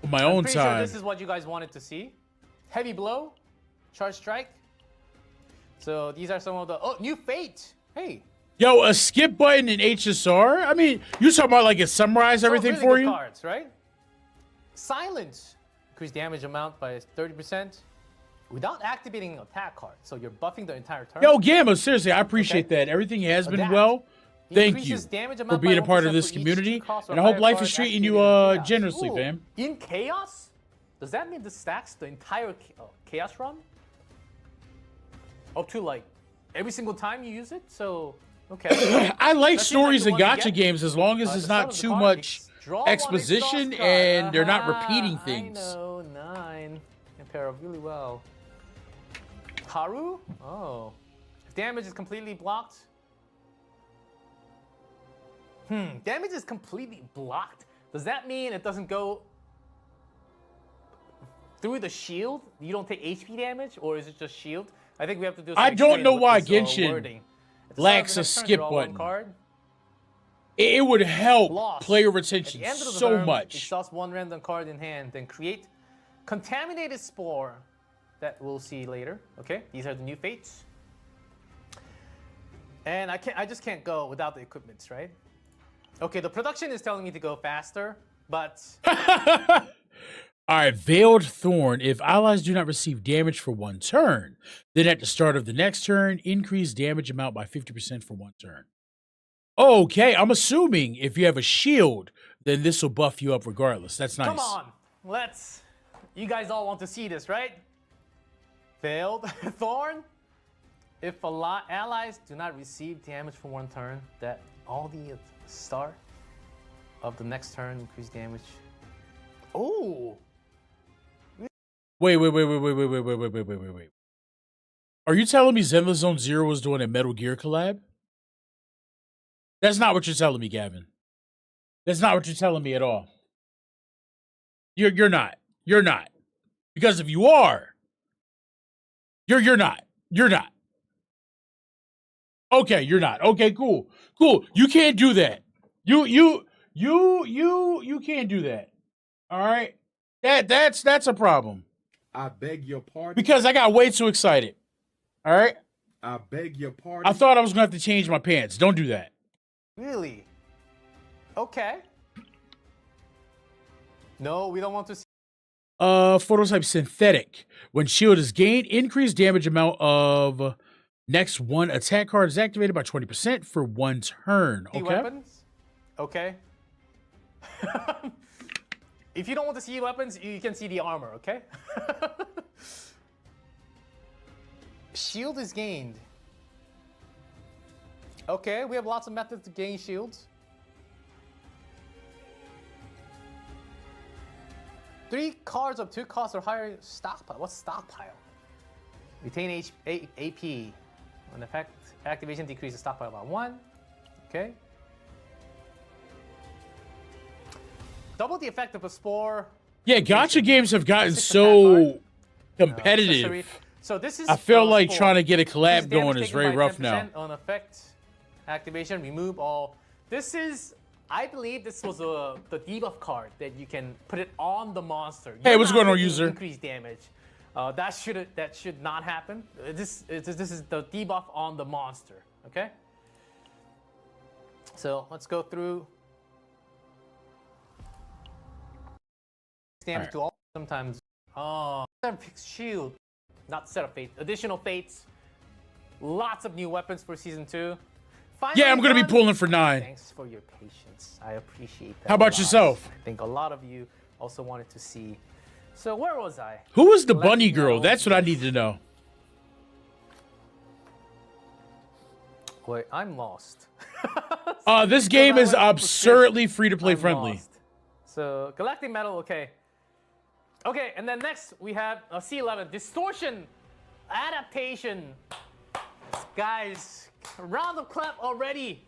on my own Pretty time. sure this is what you guys wanted to see. Heavy blow. Charge strike. So these are some of the. Oh, new fate. Hey. Yo, a skip button in HSR? I mean, you talking about like it summarize everything really for good you? Cards, right? Silence. Increase damage amount by 30%. Without activating an attack card. So you're buffing the entire turn. Yo, Gamma, seriously, I appreciate that. Everything has been Adapt. well. Thank you Increases damage for amount being by a part of 1% this for each community. cost or And I hope higher life card is treating you activated in chaos. generously, Ooh, fam. In chaos? Does that mean this stacks the entire chaos run? Up to like every single time you use it? So, okay. I like That seems stories the and one to gacha get. games as long as The it's start not of the too card, much draw one exposition exhaust card. and they're not repeating I things. know, 9. Can pair up really well. Haru? Oh. If damage is completely blocked. Damage is completely blocked? Does that mean it doesn't go through the shield? You don't take HP damage? Or is it just shield? I think we have to do some I don't know explaining why with this, Genshin wording. At the start of lacks the a next turn, skip draw one button. card. It would help Loss. player At retention the end of the so turn, much. Exhaust one random card in hand, then create contaminated spore that we'll see later. Okay, these are the new fates. And I just can't go without the equipments, right? Okay, the production is telling me to go faster, but All right, Veiled Thorn. If allies do not receive damage for 1 turn, then at the start of the next turn, increase damage amount by 50% for 1 turn. Okay, I'm assuming if you have a shield, then this will buff you up regardless. That's nice. come on, you guys all want to see this, right? Failed. Thorn. If allies do not receive damage for one turn, that all the start of the next turn increase damage. Oh. Wait. Are you telling me Zenless Zone Zero was doing a Metal Gear collab? That's not what you're telling me, Gavin. That's not what you're telling me at all. You're not. You're not. Because if you are, you're not. You're not. Okay, you're not. Okay, cool. Cool. You can't do that. You can't do that. All right? That's a problem. I beg your pardon. Because I got way too excited. All right? I beg your pardon. I thought I was going to have to change my pants. Don't do that. Really? Okay. No, we don't want to see. Phototype synthetic. When shield is gained, increased damage amount of next one attack card is activated by 20% for one turn. Okay. Weapons? Okay. If you don't want to see weapons, you can see the armor, okay? Shield is gained. Okay, we have lots of methods to gain shields. 3 cards of 2 costs or higher stockpile. What's stockpile? Retain AP. When effect activation decreases stockpile by 1. Okay. Double the effect of a spore. Yeah, gacha games have gotten so competitive. So this is. I feel like spore. trying to get a collab Damage going is taken very by rough 10% now. On effect activation, remove all. This is. I believe this was the debuff card that you can put it on the monster. Hey, You're what's not going on, taking user? Increased damage. That should not happen. This is the debuff on the monster. Okay. So let's go through. Damage to all. Sometimes. Oh, fixed shield. Not set of fates. Additional fates. Lots of new weapons for season 2. Finally Yeah, I'm going to be done. pulling for 9. Thanks for your patience. I appreciate that. How about a lot. yourself? I think a lot of you also wanted to see. So where was I? Who was the Let bunny me girl? know. That's what I need to know. Wait, I'm lost. This game is I went absurdly free-to-play I'm friendly. lost. So Galactic Metal, okay. Okay, and then next we have C11 Distortion Adaptation. Guys, a round of clap already.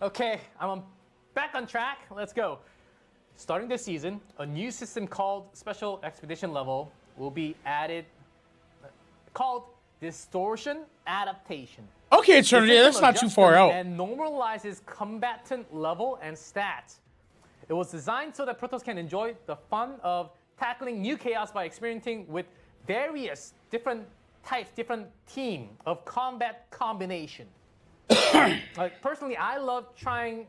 Okay, I'm back on track. Let's go. Starting this season, a new system called Special Expedition Level will be added, called Distortion Adaptation. Okay, Eternity, that's not too far out. And normalizes combatant level and stats. It was designed so that Protoss can enjoy the fun of tackling new chaos by experimenting with various different types, different team of combat combination. Like personally, I love trying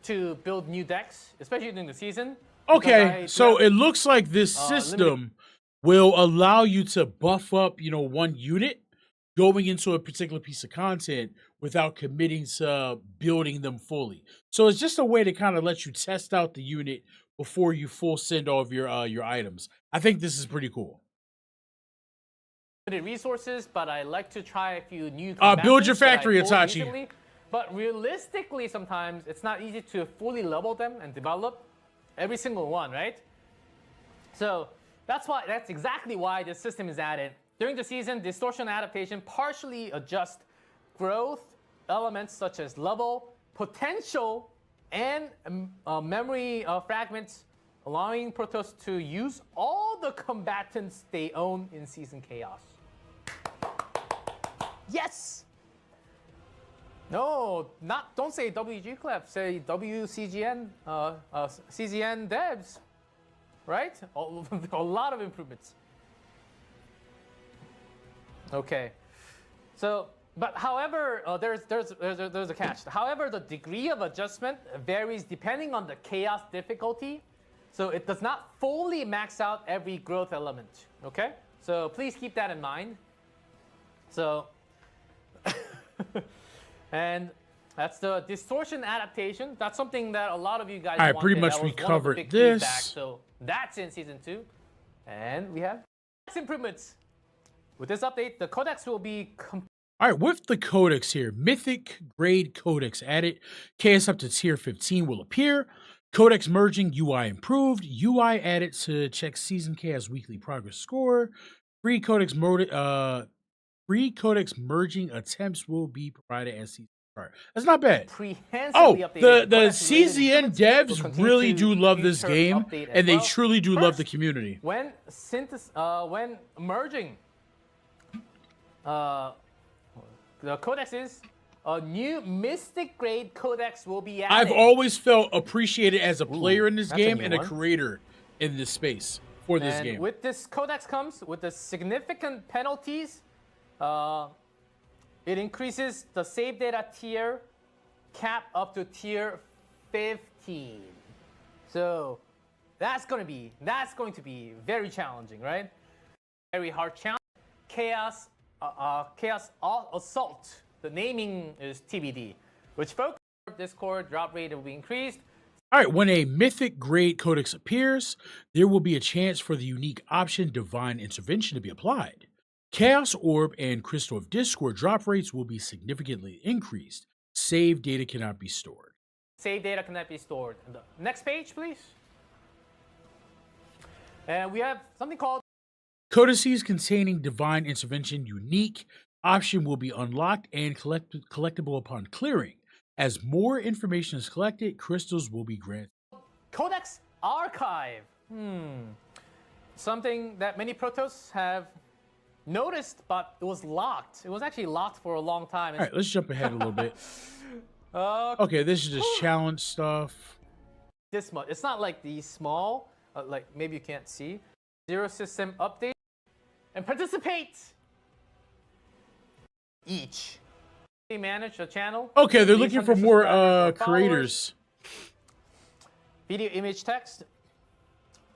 to build new decks, especially during the season. Okay, so it looks like this system will allow you to buff up, one unit going into a particular piece of content without committing to building them fully. So it's just a way to kind of let you test out the unit before you full send all of your items. I think this is pretty cool. Resources, but I like to try a few new build your combatants that I factory, pulled Itachi. recently. But realistically, sometimes it's not easy to fully level them and develop every single one, right? So that's exactly why this system is added. During the season, Distortion Adaptation partially adjusts growth elements such as level, potential, and memory fragments, allowing Protoss to use all the combatants they own in Season Chaos. Yes! No, don't say WG Clef, say WCGN, CZN devs, right? A lot of improvements. Okay, so, but however, there's a catch. However, the degree of adjustment varies depending on the chaos difficulty, so it does not fully max out every growth element, okay? So please keep that in mind. So, and that's the Distortion Adaptation. That's something that a lot of you guys wanted. Pretty much that we was one of the covered big this. feedback. So that's in Season 2. And we have improvements. With this update, the codex will be All right, with the codex here, Mythic Grade Codex added, KS up to tier 15 will appear. Codex merging, UI improved. UI added to check Season KS weekly progress score. Free codex merging attempts will be provided as season start. That's not bad. Oh, the CZN devs really do love this game, and they truly do love the community. When merging the codexes, a new Mystic Grade Codex will be added. I've always felt appreciated as a player in this game and a creator in this space for this game. With this codex comes with the significant penalties. It increases the save data tier cap up to tier 15. So that's going to be very challenging, right? Very hard challenge. Chaos Assault. The naming is TBD. Which focus Discord drop rate will be increased. All right, when a Mythic Grade Codex appears, there will be a chance for the unique option Divine Intervention to be applied. Chaos Orb and Crystal of Discord drop rates will be significantly increased. Save data cannot be stored. Save data cannot be stored. The next page, please. And we have something called Codices containing Divine Intervention unique option will be unlocked and collectible upon clearing. As more information is collected, crystals will be granted. Codex Archive. Something that many Protoss have noticed, but it was locked. It was actually locked for a long time. All right, let's jump ahead a little bit. Okay, this is just challenge stuff. This much. It's not like these small, like maybe you can't see. Zero system update and participate. Each. They manage a channel. Okay, they're looking for more creators. Video, image, text.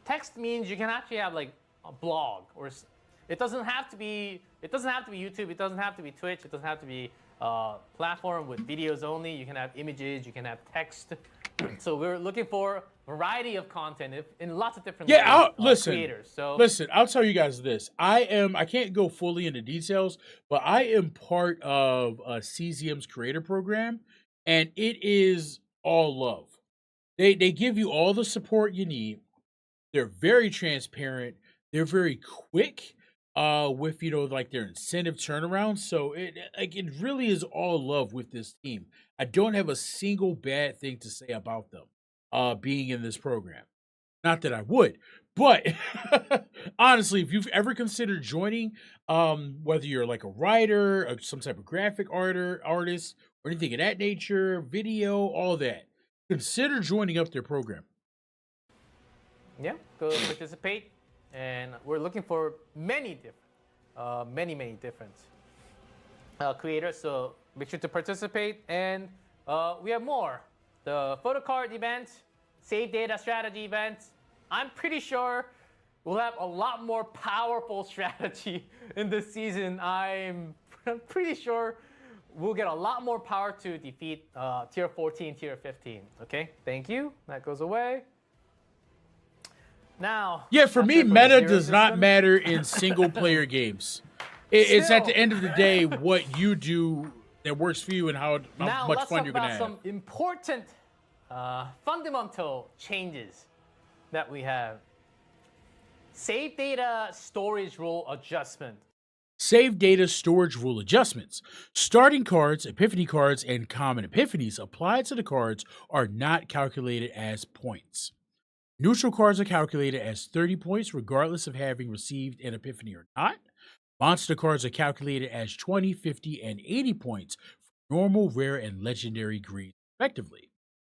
Text means you can actually have like a blog, or it doesn't have to be YouTube. It doesn't have to be Twitch. It doesn't have to be platform with videos only. You can have images. You can have text. So we're looking for a variety of content in lots of different creators. So listen, I'll tell you guys this. I can't go fully into details, but I am part of CZM's creator program, and it is all love. They give you all the support you need. They're very transparent. They're very quick with like their incentive turnaround. So it really is all love with this team. I don't have a single bad thing to say about them being in this program. Not that I would, but honestly, if you've ever considered joining, whether you're like a writer, or some type of graphic artist, or anything of that nature, video, all that, consider joining up their program. Yeah, go participate, and we're looking for many different creators. So make sure to participate, and we have more. The photo card event, save data strategy event. I'm pretty sure we'll have a lot more powerful strategy in this season. I'm pretty sure we'll get a lot more power to defeat tier 14, tier 15. Okay, thank you. That goes away. Now, yeah, for me, meta does not matter in single player games. It's at the end of the day what you do that works for you and how much fun you're going to have. Now, let's talk about some important fundamental changes that we have. Save data storage rule adjustment. Save data storage rule adjustments. Starting cards, epiphany cards, and common epiphanies applied to the cards are not calculated as points. Neutral cards are calculated as 30 points regardless of having received an epiphany or not. Monster cards are calculated as 20, 50, and 80 points for normal, rare, and legendary grades, respectively,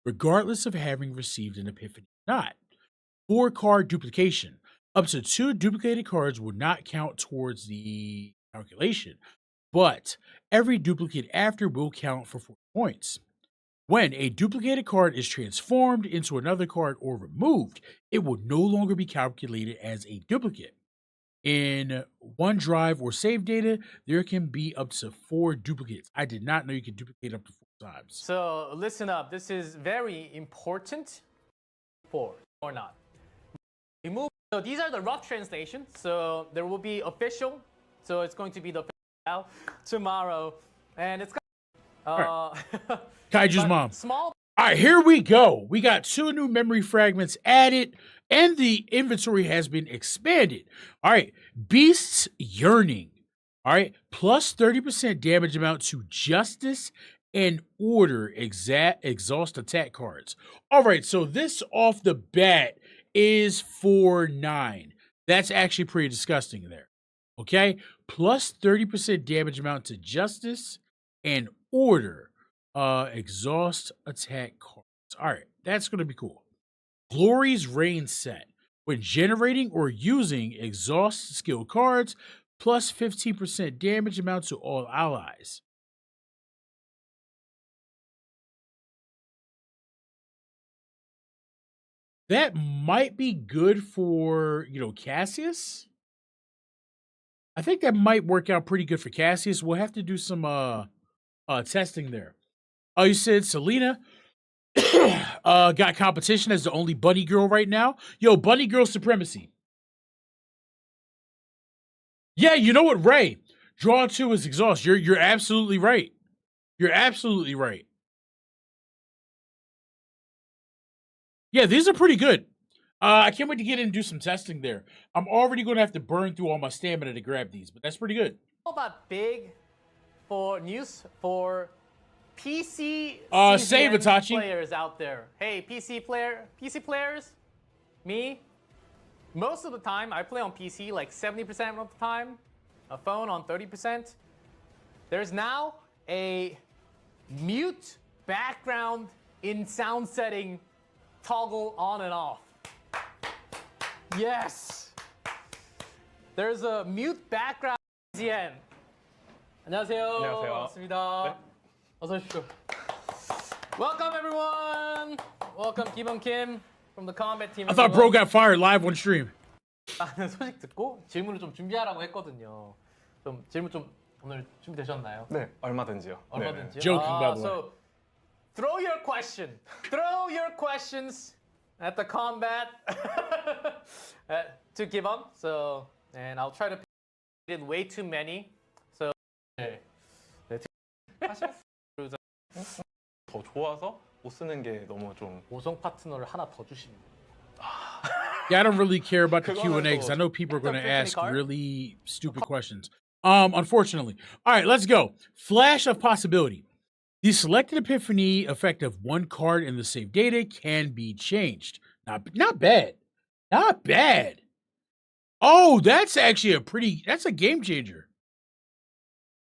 regardless of having received an epiphany or not. 4-card duplication. Up to 2 duplicated cards will not count towards the calculation, but every duplicate after will count for 4 points. When a duplicated card is transformed into another card or removed, it will no longer be calculated as a duplicate. In OneDrive or save data, there can be up to 4 duplicates. I did not know you could duplicate up to 4 times. So listen up. This is very important. 4 or not. So these are the rough translations. So there will be official So it's going to be the out tomorrow, and it's Kaiju's mom. small. All right, here we go. We got 2 new memory fragments added, and the inventory has been expanded. All right, Beast's Yearning. All right, plus 30% damage amount to Justice and Order exhaust attack cards. All right, so this off the bat is for 9. That's actually pretty disgusting there. Okay, plus 30% damage amount to Justice and Order exhaust attack cards. All right, that's going to be cool. Glory's Reign set. When generating or using exhaust skill cards, plus 15% damage amount to all allies. That might be good for, Cassius. I think that might work out pretty good for Cassius. We'll have to do some testing there. Oh, you said Selena got competition as the only bunny girl right now. Yo, bunny girl supremacy. Yeah, you know what, Ray? Draw 2 is exhaust. You're absolutely right. You're absolutely right. Yeah, these are pretty good. I can't wait to get in and do some testing there. I'm already going to have to burn through all my stamina to grab these, but that's pretty good. How about big for news for PC save CZN Itachi. players out there? Hey, PC players, me. Most of the time, I play on PC like 70% of the time, a phone on 30%. There's now a mute background in sound setting toggle on and off. Yes! There's a mute background CZN. 안녕하세요. 안녕하세요. 반갑습니다. 네. 어서 오십시오. Welcome everyone. Welcome Kim Kim from the combat team. I thought Bro got fired live on stream. 나는 소식 듣고 질문을 좀 준비하라고 했거든요. 좀 질문 좀 오늘 준비되셨나요? 네, 얼마든지요. 얼마든지요? Joking, by the way. So throw your questions at the combat to give them. So and I'll try to did way too many. So 네. 더 좋아서 못 쓰는 게 너무 좀 보성 파트너를 하나 더 주시면. Yeah, I don't really care about the 그거는 Q&A because I 또 know people are going to Tiffany ask card? really stupid questions. Unfortunately. All right, let's go. Flash of Possibility. The selected epiphany effect of one card in the save data can be changed. Not bad. Not bad. Oh, that's actually that's a game changer.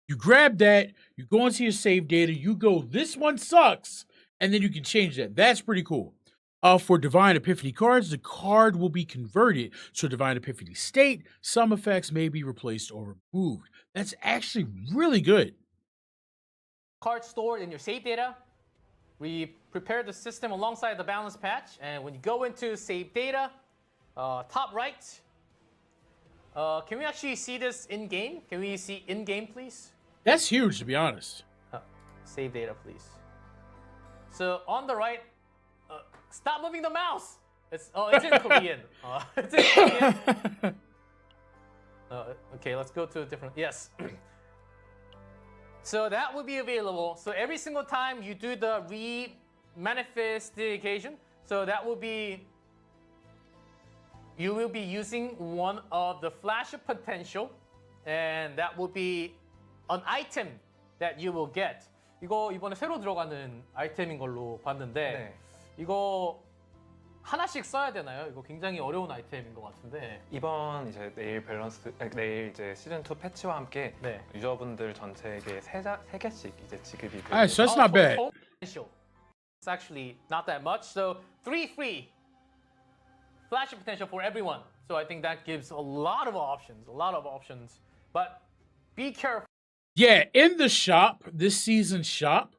You grab that, you go into your save data, you go, this one sucks, and then you can change that. That's pretty cool. For Divine Epiphany cards, the card will be converted to a Divine Epiphany state. Some effects may be replaced or removed. That's actually really good. Card stored in your save data. We prepared the system alongside the balance patch, and when you go into save data, top right, can we actually see this in game? Can we see in game, please? That's huge, to be honest. Save data, please. So on the right, stop moving the mouse. It's in Korean. It's in Korean. Okay, let's go to a different. Yes. So that will be available. So every single time you do the re-manifestation, so that will be, you will be using one of the flash of potential, and that will be an item that you will get. 이거 이번에 새로 들어가는 아이템인 걸로 봤는데 네. 이거 하나씩 써야 되나요? 이거 굉장히 어려운 아이템인 것 같은데. 이번 이제 내일 이제 시즌 2 패치와 함께 네. 유저분들 전체에게 세 개씩 이제 지급이 되고 All right, so that's not bad. Potential. It's actually not that much. So 3 free flash potential for everyone. So I think that gives a lot of options. But be careful. Yeah, in the shop, this season's shop,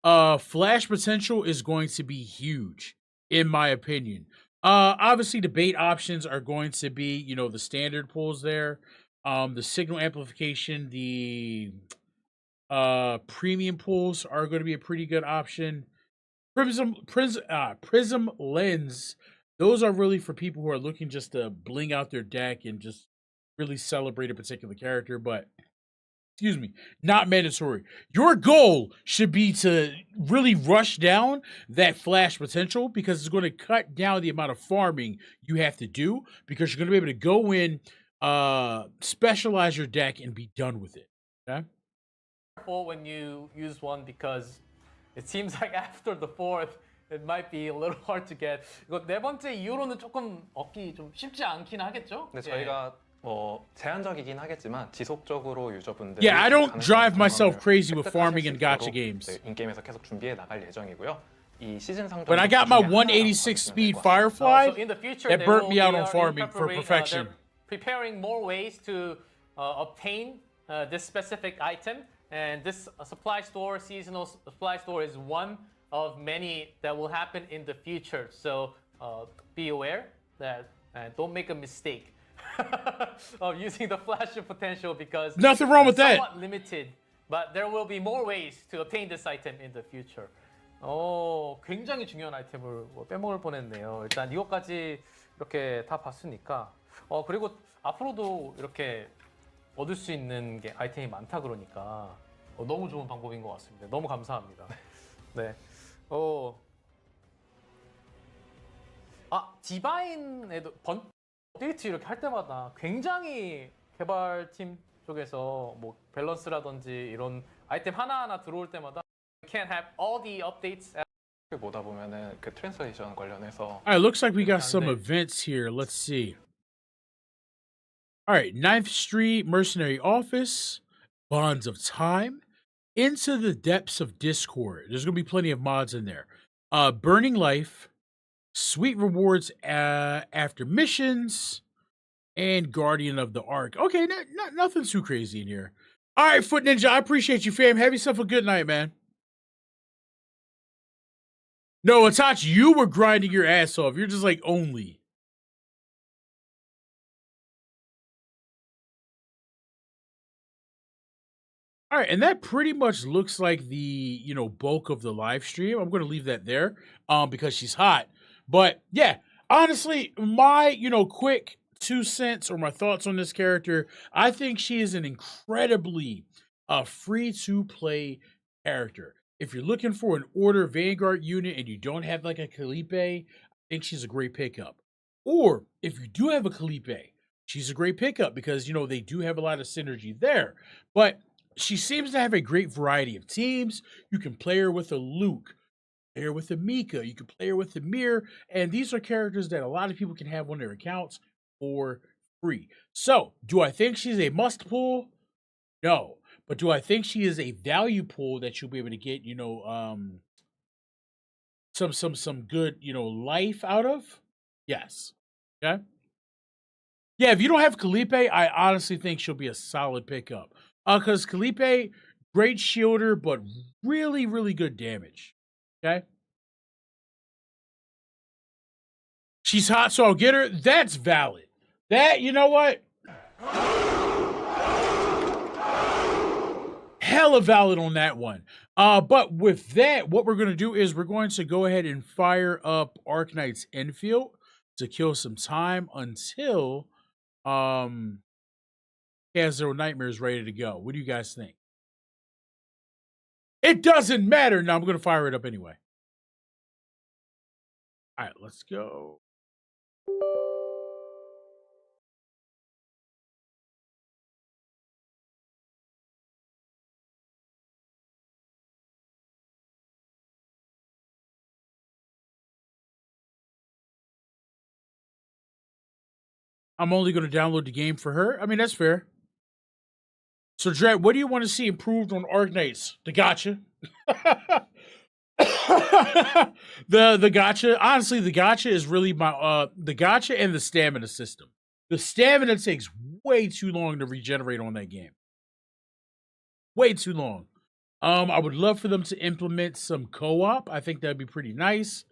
flash potential is going to be huge, in my opinion. Obviously, the bait options are going to be, the standard pulls there. The signal amplification, the premium pulls are going to be a pretty good option. Prism lens, those are really for people who are looking just to bling out their deck and just really celebrate a particular character, but excuse me, not mandatory. Your goal should be to really rush down that flash potential because it's going to cut down the amount of farming you have to do because you're going to be able to go in, specialize your deck, and be done with it. Okay? Careful when you use one because it seems like after the fourth, it might be a little hard to get. 이거 네 번째 이후로는 조금 얻기 좀 쉽지 않긴 하겠죠? 근데 저희가 뭐 제한적이긴 하겠지만 지속적으로 유저분들 Yeah, I don't drive myself crazy with farming in gacha games. 인게임에서 계속 준비해 나갈 예정이고요. 이 시즌 상점 When I got my 186 speed Firefly, So in the future, that they burnt will me out be, on farming for they're perfection. preparing more ways to obtain this specific item, and this supply store, seasonal supply store, is one of many that will happen in the future. So be aware that and don't make a mistake of using the flash of potential because Nothing wrong with it's that. somewhat limited, but there will be more ways to obtain this item in the future. 굉장히 중요한 아이템을 빼먹을 뻔했네요. 일단 이것까지 이렇게 다 봤으니까 그리고 앞으로도 이렇게 얻을 수 있는 게 아이템이 많다 그러니까 너무 좋은 방법인 것 같습니다. 너무 감사합니다. 네. 디바인에도 업데이트 이렇게 할 때마다 굉장히 개발팀 쪽에서 뭐 밸런스라든지 이런 아이템 하나하나 들어올 때마다 can't have all the updates. 보다 보면은 그 트랜slation 관련해서 All right, looks like we got some events here. Let's see. All right, 9th Street Mercenary Office, Bonds of Time, Into the Depths of Discord. There's going to be plenty of mods in there. Burning Life, Sweet Rewards after missions, and Guardian of the Ark. Okay, nothing too crazy in here. All right, Foot Ninja, I appreciate you, fam. Have yourself a good night, man. No, Itachi, you were grinding your ass off. You're just like only. All right, and that pretty much looks like the, bulk of the live stream. I'm going to leave that there because she's hot. But yeah, honestly, my, quick 2 cents or my thoughts on this character, I think she is an incredibly free-to-play character. If you're looking for an Order Vanguard unit and you don't have like a Calipe, I think she's a great pickup. Or if you do have a Calipe, she's a great pickup because, they do have a lot of synergy there. But she seems to have a great variety of teams. You can play her with a Luke, play her with a Mika, you can play her with a Mir, and these are characters that a lot of people can have on their accounts for free. So, do I think she's a must pull? No. But do I think she is a value pull that you'll be able to get, some good, life out of? Yes. Okay. Yeah, if you don't have Calipe, I honestly think she'll be a solid pickup. Because Calipe, great shielder, but really, really good damage. Okay. She's hot, so I'll get her. That's valid. That, you know what? Hella valid on that one. But with that, what we're going to do is we're going to go ahead and fire up Arknight's Infield to kill some time until Zero Nightmare is ready to go. What do you guys think? It doesn't matter. No, I'm going to fire it up anyway. All right, let's go. I'm only going to download the game for her. I mean, that's fair. So, Dredd, what do you want to see improved on Arknights? The gacha. the gacha. Honestly, the gacha is really my the gacha and the stamina system. The stamina takes way too long to regenerate on that game. Way too long. I would love for them to implement some co-op. I think that'd be pretty nice.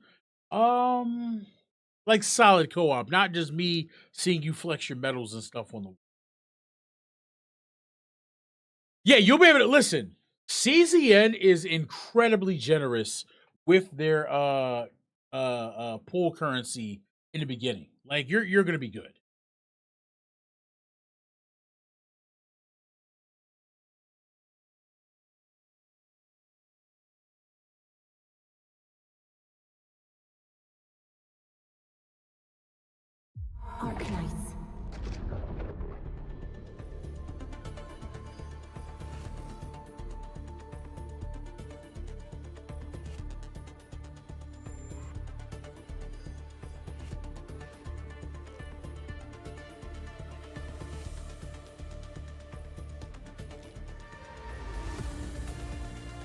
Like solid co-op, not just me seeing you flex your medals and stuff on the. Yeah, you'll be able to listen. CZN is incredibly generous with their pool currency in the beginning. Like you're gonna be good. Arknights.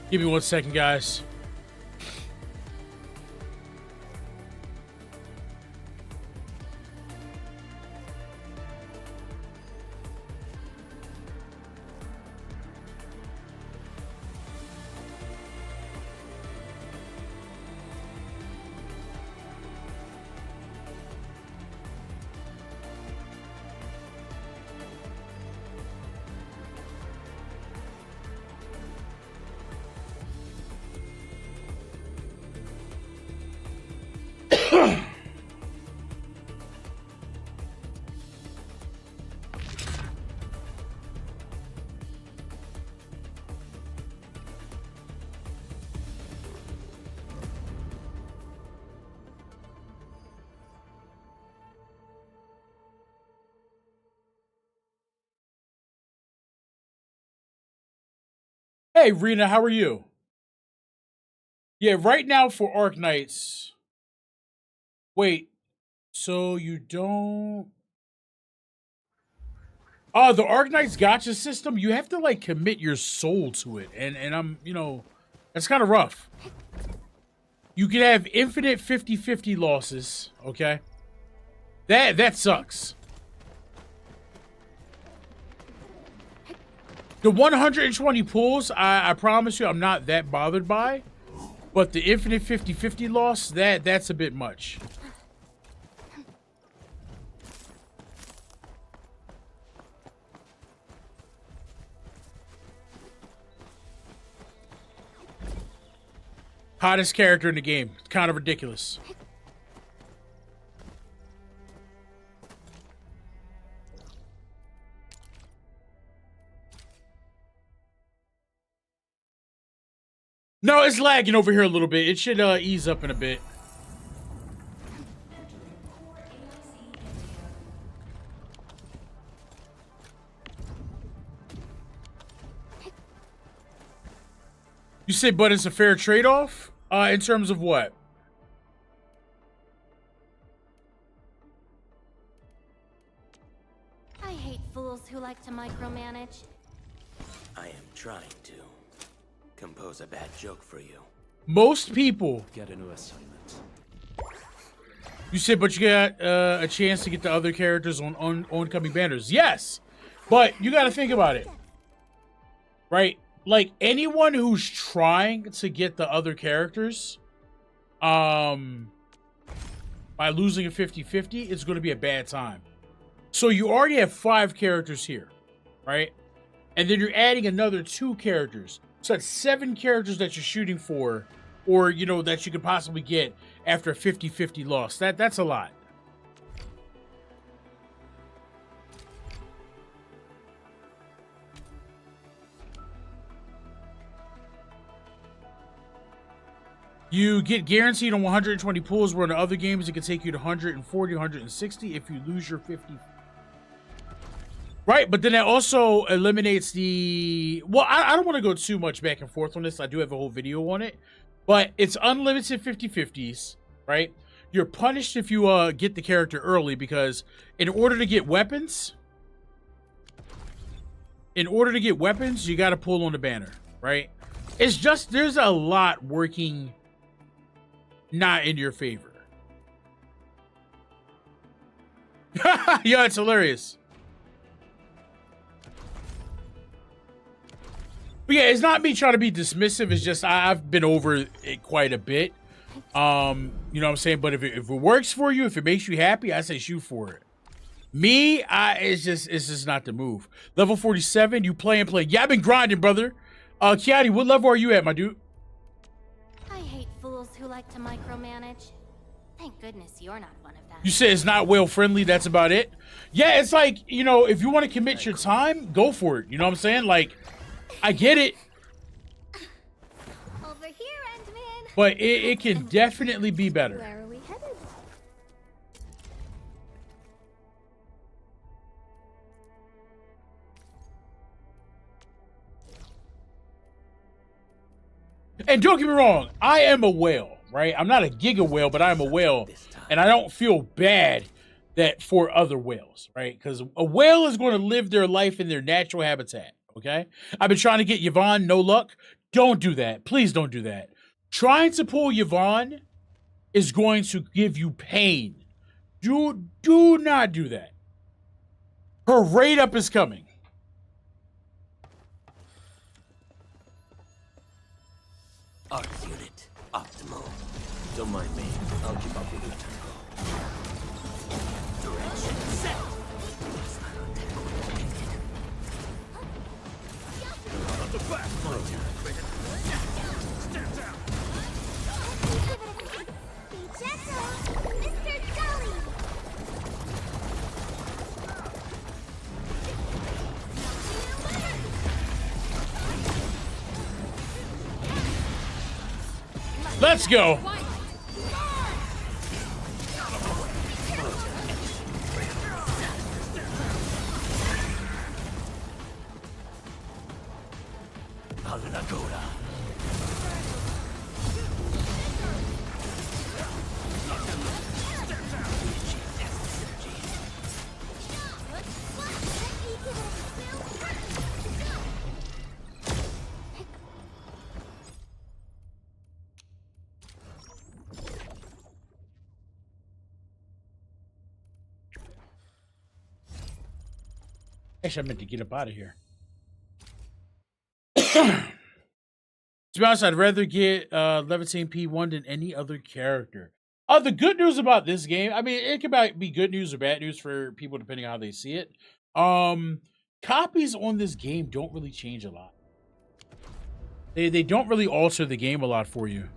Give me 1 second, guys. Hey, Rena, how are you? Yeah, right now for Arknights. Wait, so you don't... Oh, the Arknights gotcha system, you have to, like, commit your soul to it. And I'm, you know, that's kind of rough. You can have infinite 50-50 losses, okay? That sucks. The 120 pulls, I promise you I'm not that bothered by. But the infinite 50-50 loss, that's a bit much. Hottest character in the game. Kind of ridiculous. No, it's lagging over here a little bit. It should ease up in a bit. You say, but it's a fair trade-off? In terms of what? I hate fools who like to micromanage. I am trying to compose a bad joke for you. Most people. Get a new assignment. You said, but you got a chance to get the other characters on oncoming banners. Yes, but you got to think about it, right? Like anyone who's trying to get the other characters, by losing a 50-50, it's going to be a bad time. So you already have 5 characters here, right? And then you're adding another 2 characters. So that's 7 characters that you're shooting for, or, you know, that you could possibly get after a 50-50 loss. That's a lot. You get guaranteed on 120 pulls, where in the other games it can take you to 140, 160 if you lose your 50. Right, but then that also eliminates the... Well, I don't want to go too much back and forth on this. I do have a whole video on it. But it's unlimited 50-50s, right? You're punished if you get the character early, because in order to get weapons... you got to pull on the banner, right? It's just, there's a lot working not in your favor. Yeah, it's hilarious. But yeah, it's not me trying to be dismissive. It's just I've been over it quite a bit. You know what I'm saying? But if it works for you, if it makes you happy, I say shoot for it. Me, it's just not the move. Level 47, you play. Yeah, I've been grinding, brother. Kiati, what level are you at, my dude? I hate fools who like to micromanage. Thank goodness you're not one of them. You say it's not well friendly, that's about it? Yeah, it's like, you know, if you want to commit your time, go for it. You know what I'm saying? Like, I get it. Over here, Endman. But it can definitely be better. Where are we headed? And don't get me wrong, I am a whale, right? I'm not a giga whale, but I'm a whale, and I don't feel bad that for other whales, right? Because a whale is going to live their life in their natural habitat, okay? I've been trying to get Yvonne, no luck. Don't do that. Please don't do that. Trying to pull Yvonne is going to give you pain. Do not do that. Her rate up is coming. Arc unit optimal. Don't mind me. I'll keep up with your tempo. Direction set. On the back. My turn. Stand down. Be gentle, Mr. Jolly. Let's go. Hanagoda. Actually, I meant to get up out of here. To be honest, I'd rather get Levitating P1 than any other character. The good news about this game, I mean, it could be good news or bad news for people depending on how they see it. Copies on this game don't really change a lot. They don't really alter the game a lot for you.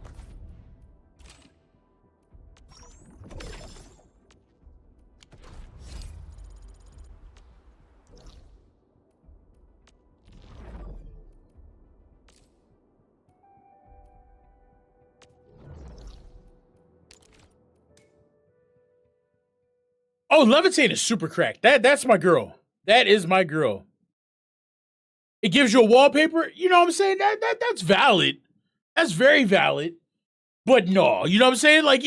Oh, Levitate is super cracked. That's my girl. That is my girl. It gives you a wallpaper. You know what I'm saying? That's valid. That's very valid. But no, you know what I'm saying? Like,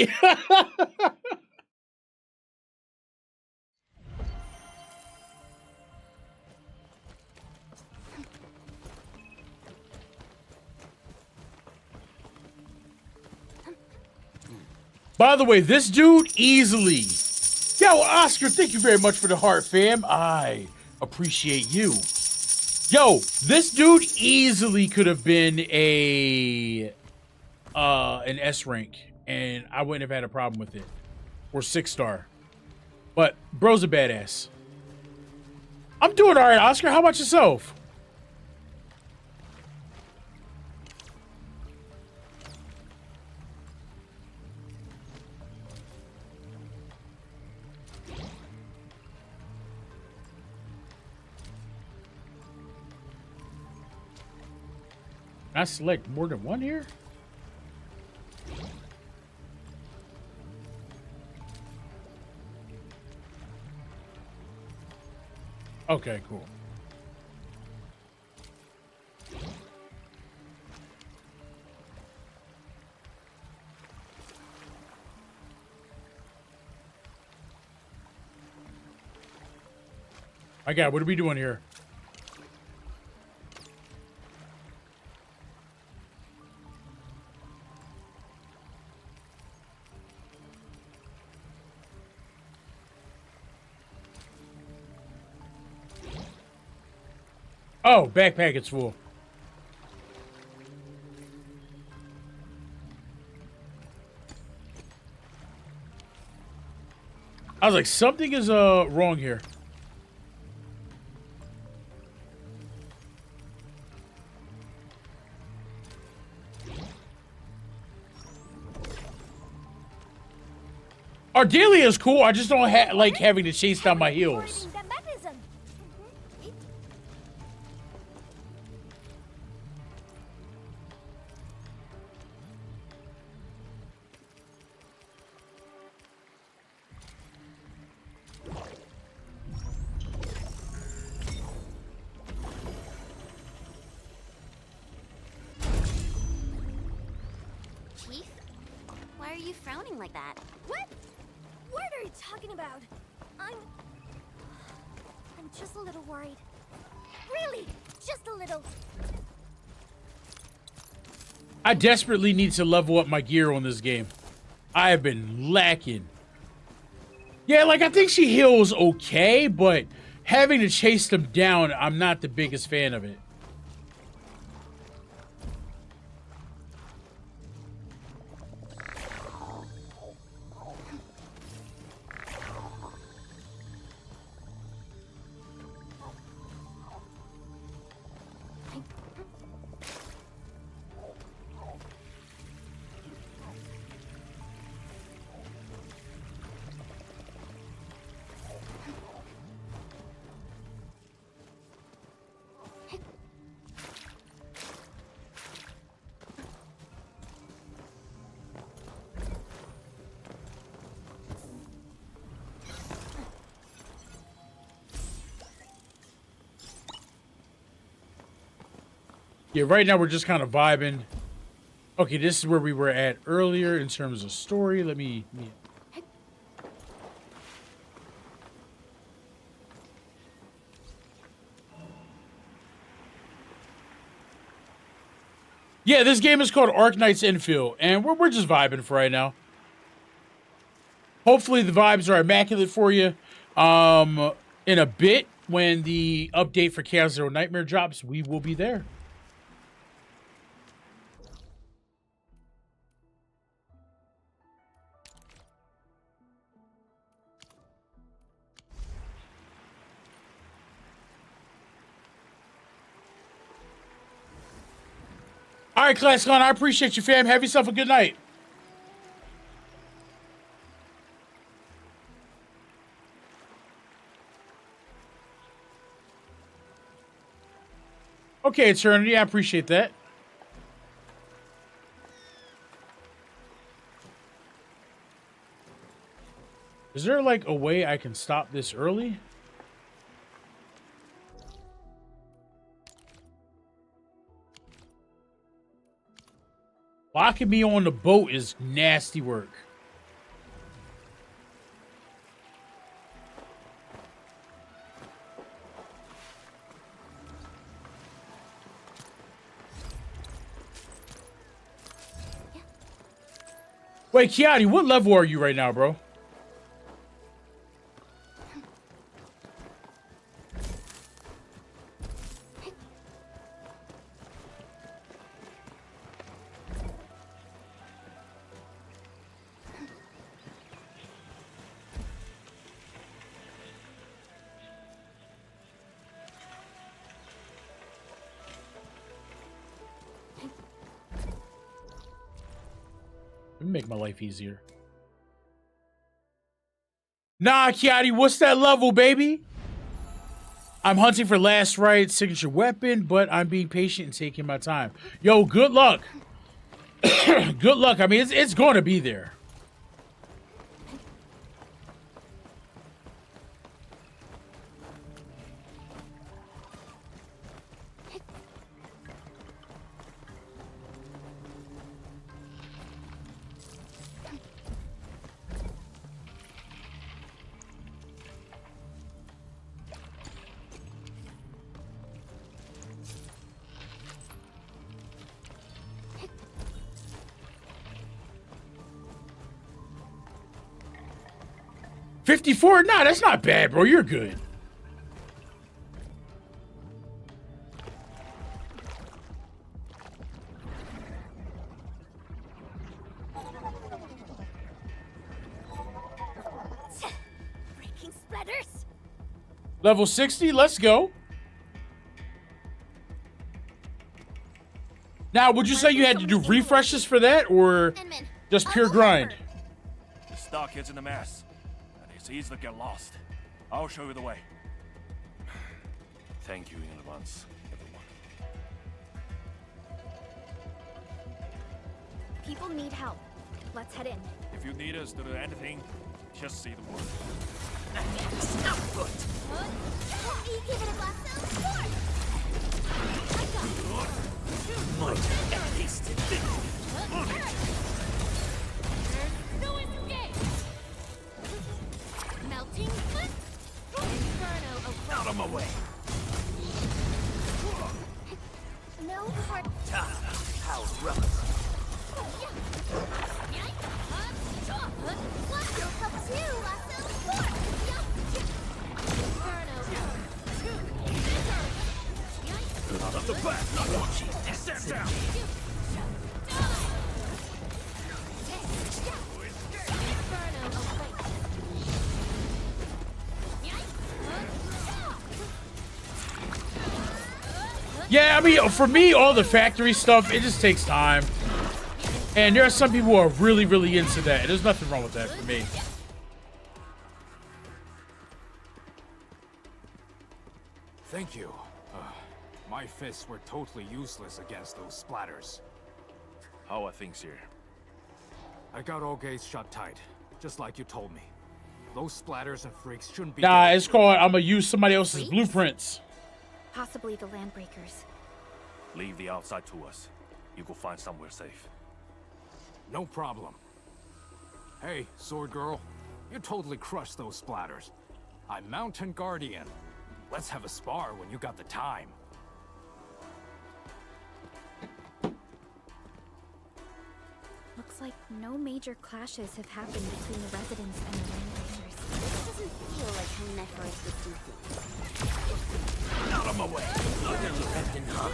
by the way, this dude easily. Yo, Oscar, thank you very much for the heart, fam. I appreciate you. Yo, this dude easily could have been an S rank, and I wouldn't have had a problem with it. Or 6-star. But bro's a badass. I'm doing all right, Oscar. How about yourself? Can I select more than one here? Okay, cool. My God, what are we doing here? Oh, backpack is full. I was like, something is wrong here. Ardelia is cool. I just don't like having to chase down my heels. sounding like that. What? What are you talking about? I'm just a little worried. Really, just a little. I desperately need to level up my gear on this game. I have been lacking. Yeah, like, I think she heals okay, but having to chase them down, I'm not the biggest fan of it. Yeah, right now we're just kind of vibing. Okay, this is where we were at earlier in terms of story. Let me... Yeah, this game is called Arknight's Infield, and we're just vibing for right now. Hopefully the vibes are immaculate for you. In a bit, when the update for Chaos Zero Nightmare drops, we will be there. All right, ClassCon, I appreciate you, fam. Have yourself a good night. Okay, Eternity, I appreciate that. Is there, like, a way I can stop this early? Locking me on the boat is nasty work. Wait, Kiati, what level are you right now, bro? Make my life easier. Nah, Kiati, what's that level, baby? I'm hunting for last right signature weapon, but I'm being patient and taking my time. Yo, good luck. Good luck. I mean, it's going to be there. $54? Nah, that's not bad, bro. You're good. Breaking splatters. Level 60, let's go. Now, would you say you had to do refreshes for that, or just pure grind? The stock is in a mess, and it's easy to get lost. I'll show you the way. Thank you in advance, everyone. People need help. Let's head in. If you need us to do anything, just say the word. You give it a glass of Might have tasted it. no Yeah, I mean, for me, all the factory stuff, it just takes time. And there are some people who are really, really into that. There's nothing wrong with that for me. Thank you. My fists were totally useless against those splatters. How are things here? I got all gates shut tight, just like you told me. Those splatters and freaks shouldn't be. Nah, it's called I'm gonna use somebody else's blueprints. Possibly the Landbreakers. Leave the outside to us. You go find somewhere safe. No problem. Hey, Sword Girl, you totally crushed those splatters. I'm Mountain Guardian. Let's have a spar when you got the time. Looks like no major clashes have happened between the residents and the Landbreakers. This doesn't feel like how Nephros would do things. Out of my way. Captain Hunt.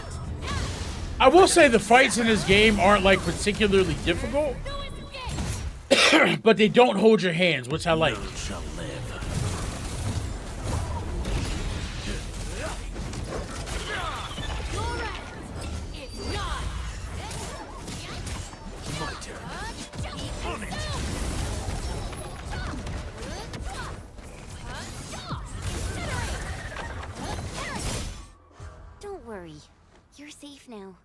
I will say the fights in this game aren't like particularly difficult, but they don't hold your hands, which I like. None shall live. My turn. On it. Don't worry. You're safe now.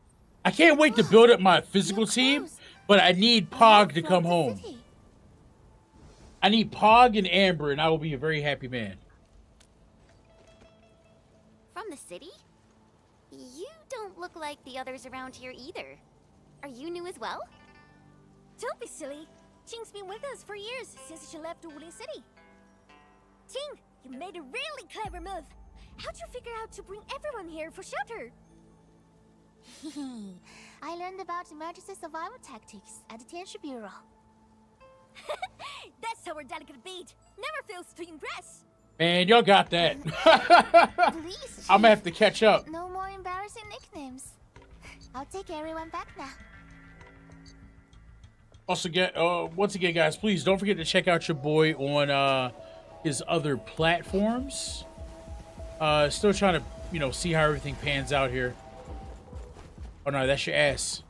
I can't wait to build up my physical team, but I need Pog to come home. I need Pog and Amber, and I will be a very happy man. From the city? You don't look like the others around here either. Are you new as well? Don't be silly. Ting's been with us for years, since she left Wuling City. Ting, you made a really clever move. How'd you figure out to bring everyone here for shelter? I learned about emergency survival tactics at the Tianshi Bureau. That's our delicate beat. Never fails to impress. Man, y'all got that. Please, I'm gonna have to catch up. no more embarrassing nicknames. I'll take everyone back now. Also, once again, guys, please don't forget to check out your boy on his other platforms. Still trying to, see how everything pans out here. Oh no, that's your ass.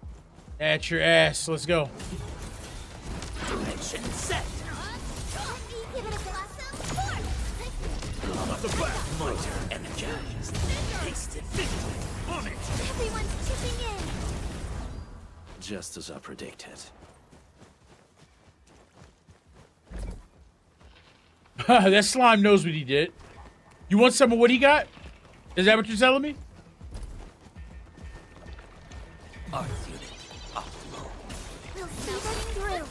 That's your ass. Let's go. Direction set. Give it a blossom. Off the back. My turn. Energized. Tasted. On it. Everyone's chipping in. Just as I predicted. That slime knows what he did. You want some of what he got? Is that what you're telling me? Earth unit. Optimal. We'll see that through.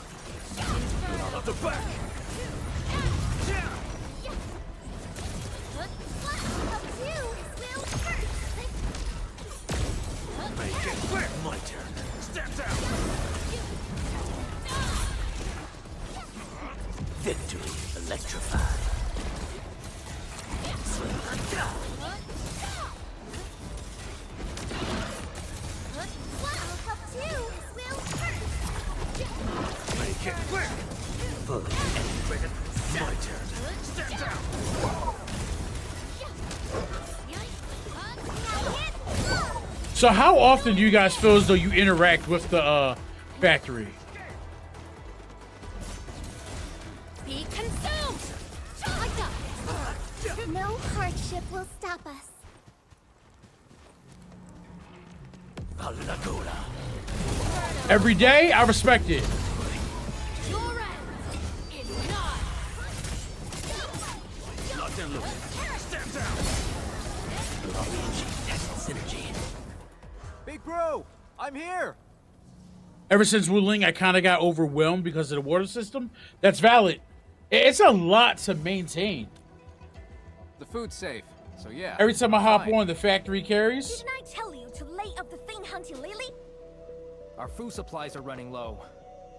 Off the back. Make it quick. My turn. Step down. Victory electrified. Make it quick. Fully integrated. My turn. Step down. So how often do you guys feel as though you interact with the factory? Be consumed! I got it. No hardship will stop us. Every day, I respect it. Your end is not. Locked and loaded. Step down. Synergy. Big bro, I'm here. Ever since Wuling, I kind of got overwhelmed because of the water system. That's valid. It's a lot to maintain. The food's safe, so yeah. Every time I hop fine. on, the factory carries. Didn't I tell you to lay up the thing hunting Lily? Our food supplies are running low.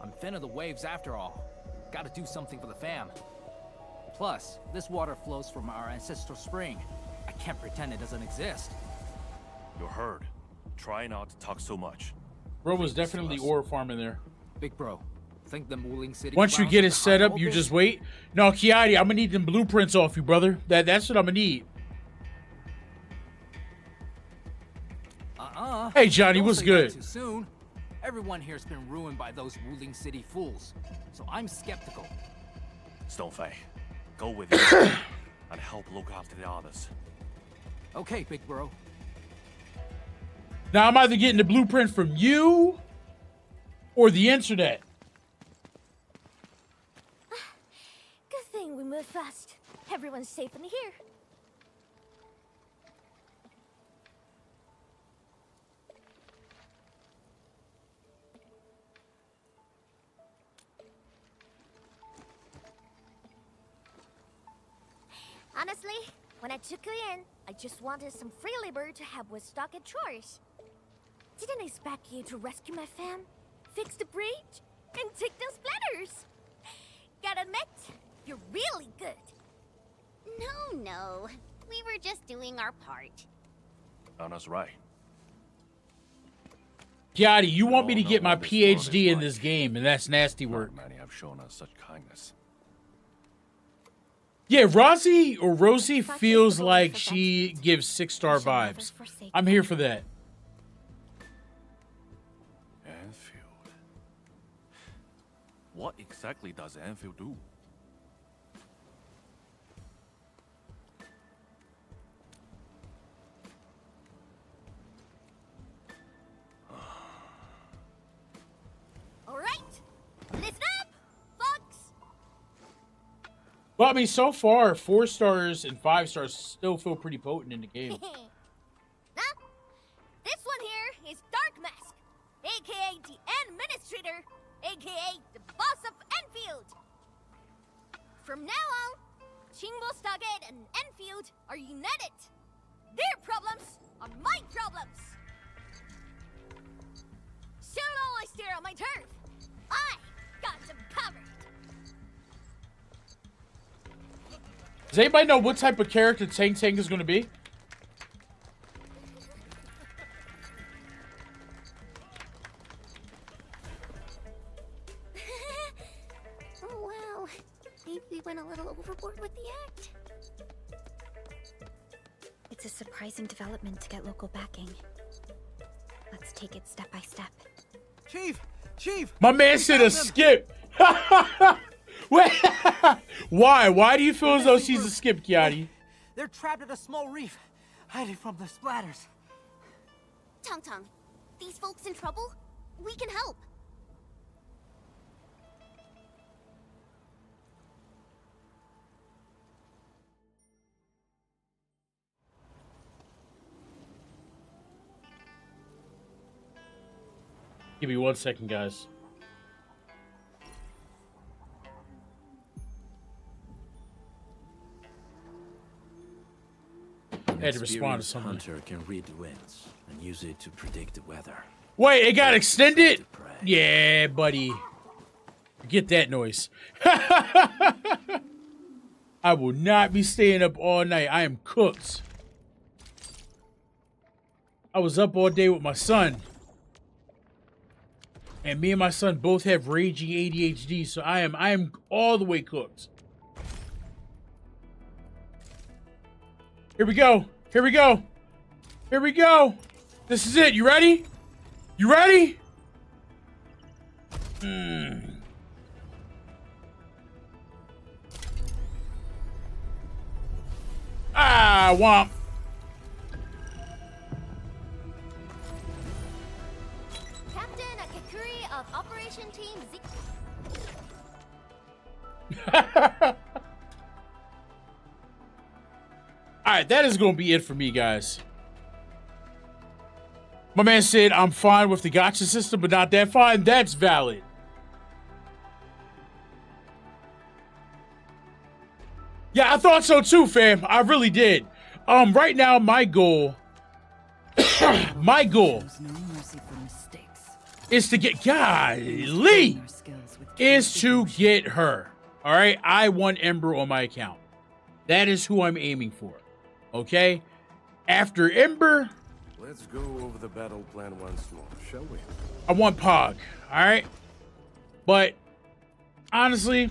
I'm thin of the waves after all. Gotta do something for the fam. Plus, this water flows from our ancestral spring. I can't pretend it doesn't exist. You're heard. Try not to talk so much. Bro was definitely ore farming there. Big bro, think the Wuling City. Once you get it set up, you just wait. No, Kiadi, I'm gonna need them blueprints off you, brother. That's what I'm gonna need. Hey, Johnny, Don't what's say good? that too soon. Everyone here's been ruined by those Wuling City fools, so I'm skeptical. Stonefei, go with me and help look after the others. Okay, big bro. Now I'm either getting the blueprint from you or the internet. Good thing we moved fast. Everyone's safe in here. Honestly, when I took you in, I just wanted some free labor to help with stock and chores. Didn't expect you to rescue my fam, fix the bridge, and take those splatters. Gotta admit, you're really good. No. We were just doing our part. Anna's right. Yachty, you want me to No, get my this world is PhD in like- this game, and that's nasty work. Not many have shown us such kindness. Yeah, Rosie Fuck feels is the like belief of she gives 6-star We shall never vibes. forsake I'm here for that. Anfield. What exactly does Anfield do? All right, listen up, folks. Well, I mean, so far, 4 stars and 5 stars still feel pretty potent in the game. Huh? This one here is Dark Mask, aka the Administrator, aka the boss of Enfield. From now on, Chingbo Stargate and Enfield are united. Their problems are my problems. So long I stare on my turf. I got them covered. Does anybody know what type of character Tang is going to be? Oh, wow. Maybe we went a little overboard with the act. It's a surprising development to get local backing. Let's take it step by step. Chief! My man said a skip. Wait, why? Why do you feel as though she's a skip, Kiati? They're trapped at a small reef, hiding from the splatters. Tong, these folks in trouble? We can help. Give me 1 second, guys. I had to respond to Experienced something. hunter can read the winds and use it to predict the weather. Wait, it got extended? To prey. Yeah, buddy. Get that noise. I will not be staying up all night. I am cooked. I was up all day with my son. And me and my son both have raging ADHD, so I am all the way cooked. Here we go. Here we go. Here we go. This is it. You ready? You ready? Ah, womp. Captain Akakuri of Operation Team Z. Alright, that is going to be it for me, guys. My man said, I'm fine with the gacha system, but not that fine. That's valid. Yeah, I thought so too, fam. I really did. Right now, my goal... my goal is to get... Golly! Is to get her. Alright? I want Ember on my account. That is who I'm aiming for. Okay? After Ember... Let's go over the battle plan once more, shall we? I want Pog, alright? But, honestly,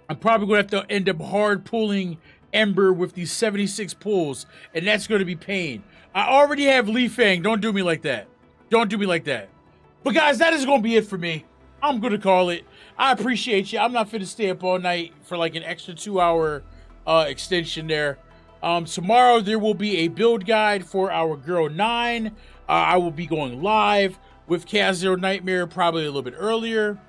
I'm probably going to have to end up hard pulling Ember with these 76 pulls, and that's going to be pain. I already have Lee Fang. Don't do me like that. Don't do me like that. But guys, that is going to be it for me. I'm going to call it. I appreciate you. I'm not finna stay up all night for like an extra 2-hour extension there. Tomorrow there will be a build guide for our Girl 9. I will be going live with Chaos Zero Nightmare probably a little bit earlier.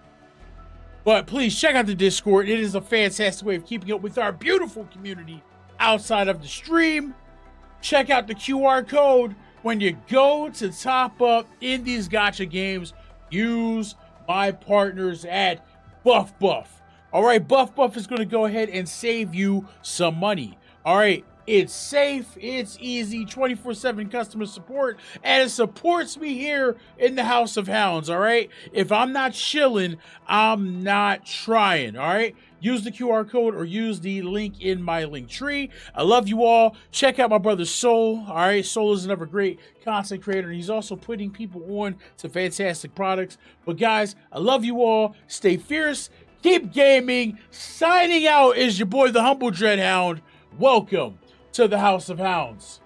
But please check out the Discord. It is a fantastic way of keeping up with our beautiful community outside of the stream. Check out the QR code when you go to top up in these gacha games. Use my partners at Buff. All right, Buff is going to go ahead and save you some money. All right, it's safe, it's easy, 24/7 customer support, and it supports me here in the House of Hounds. All right, if I'm not chilling, I'm not trying. All right, use the QR code or use the link in my link tree. I love you all. Check out my brother Soul. All right, Soul is another great content creator, and he's also putting people on to fantastic products. But guys, I love you all. Stay fierce. Keep gaming. Signing out is your boy, the humble DreddHound. Welcome to the House of Hounds.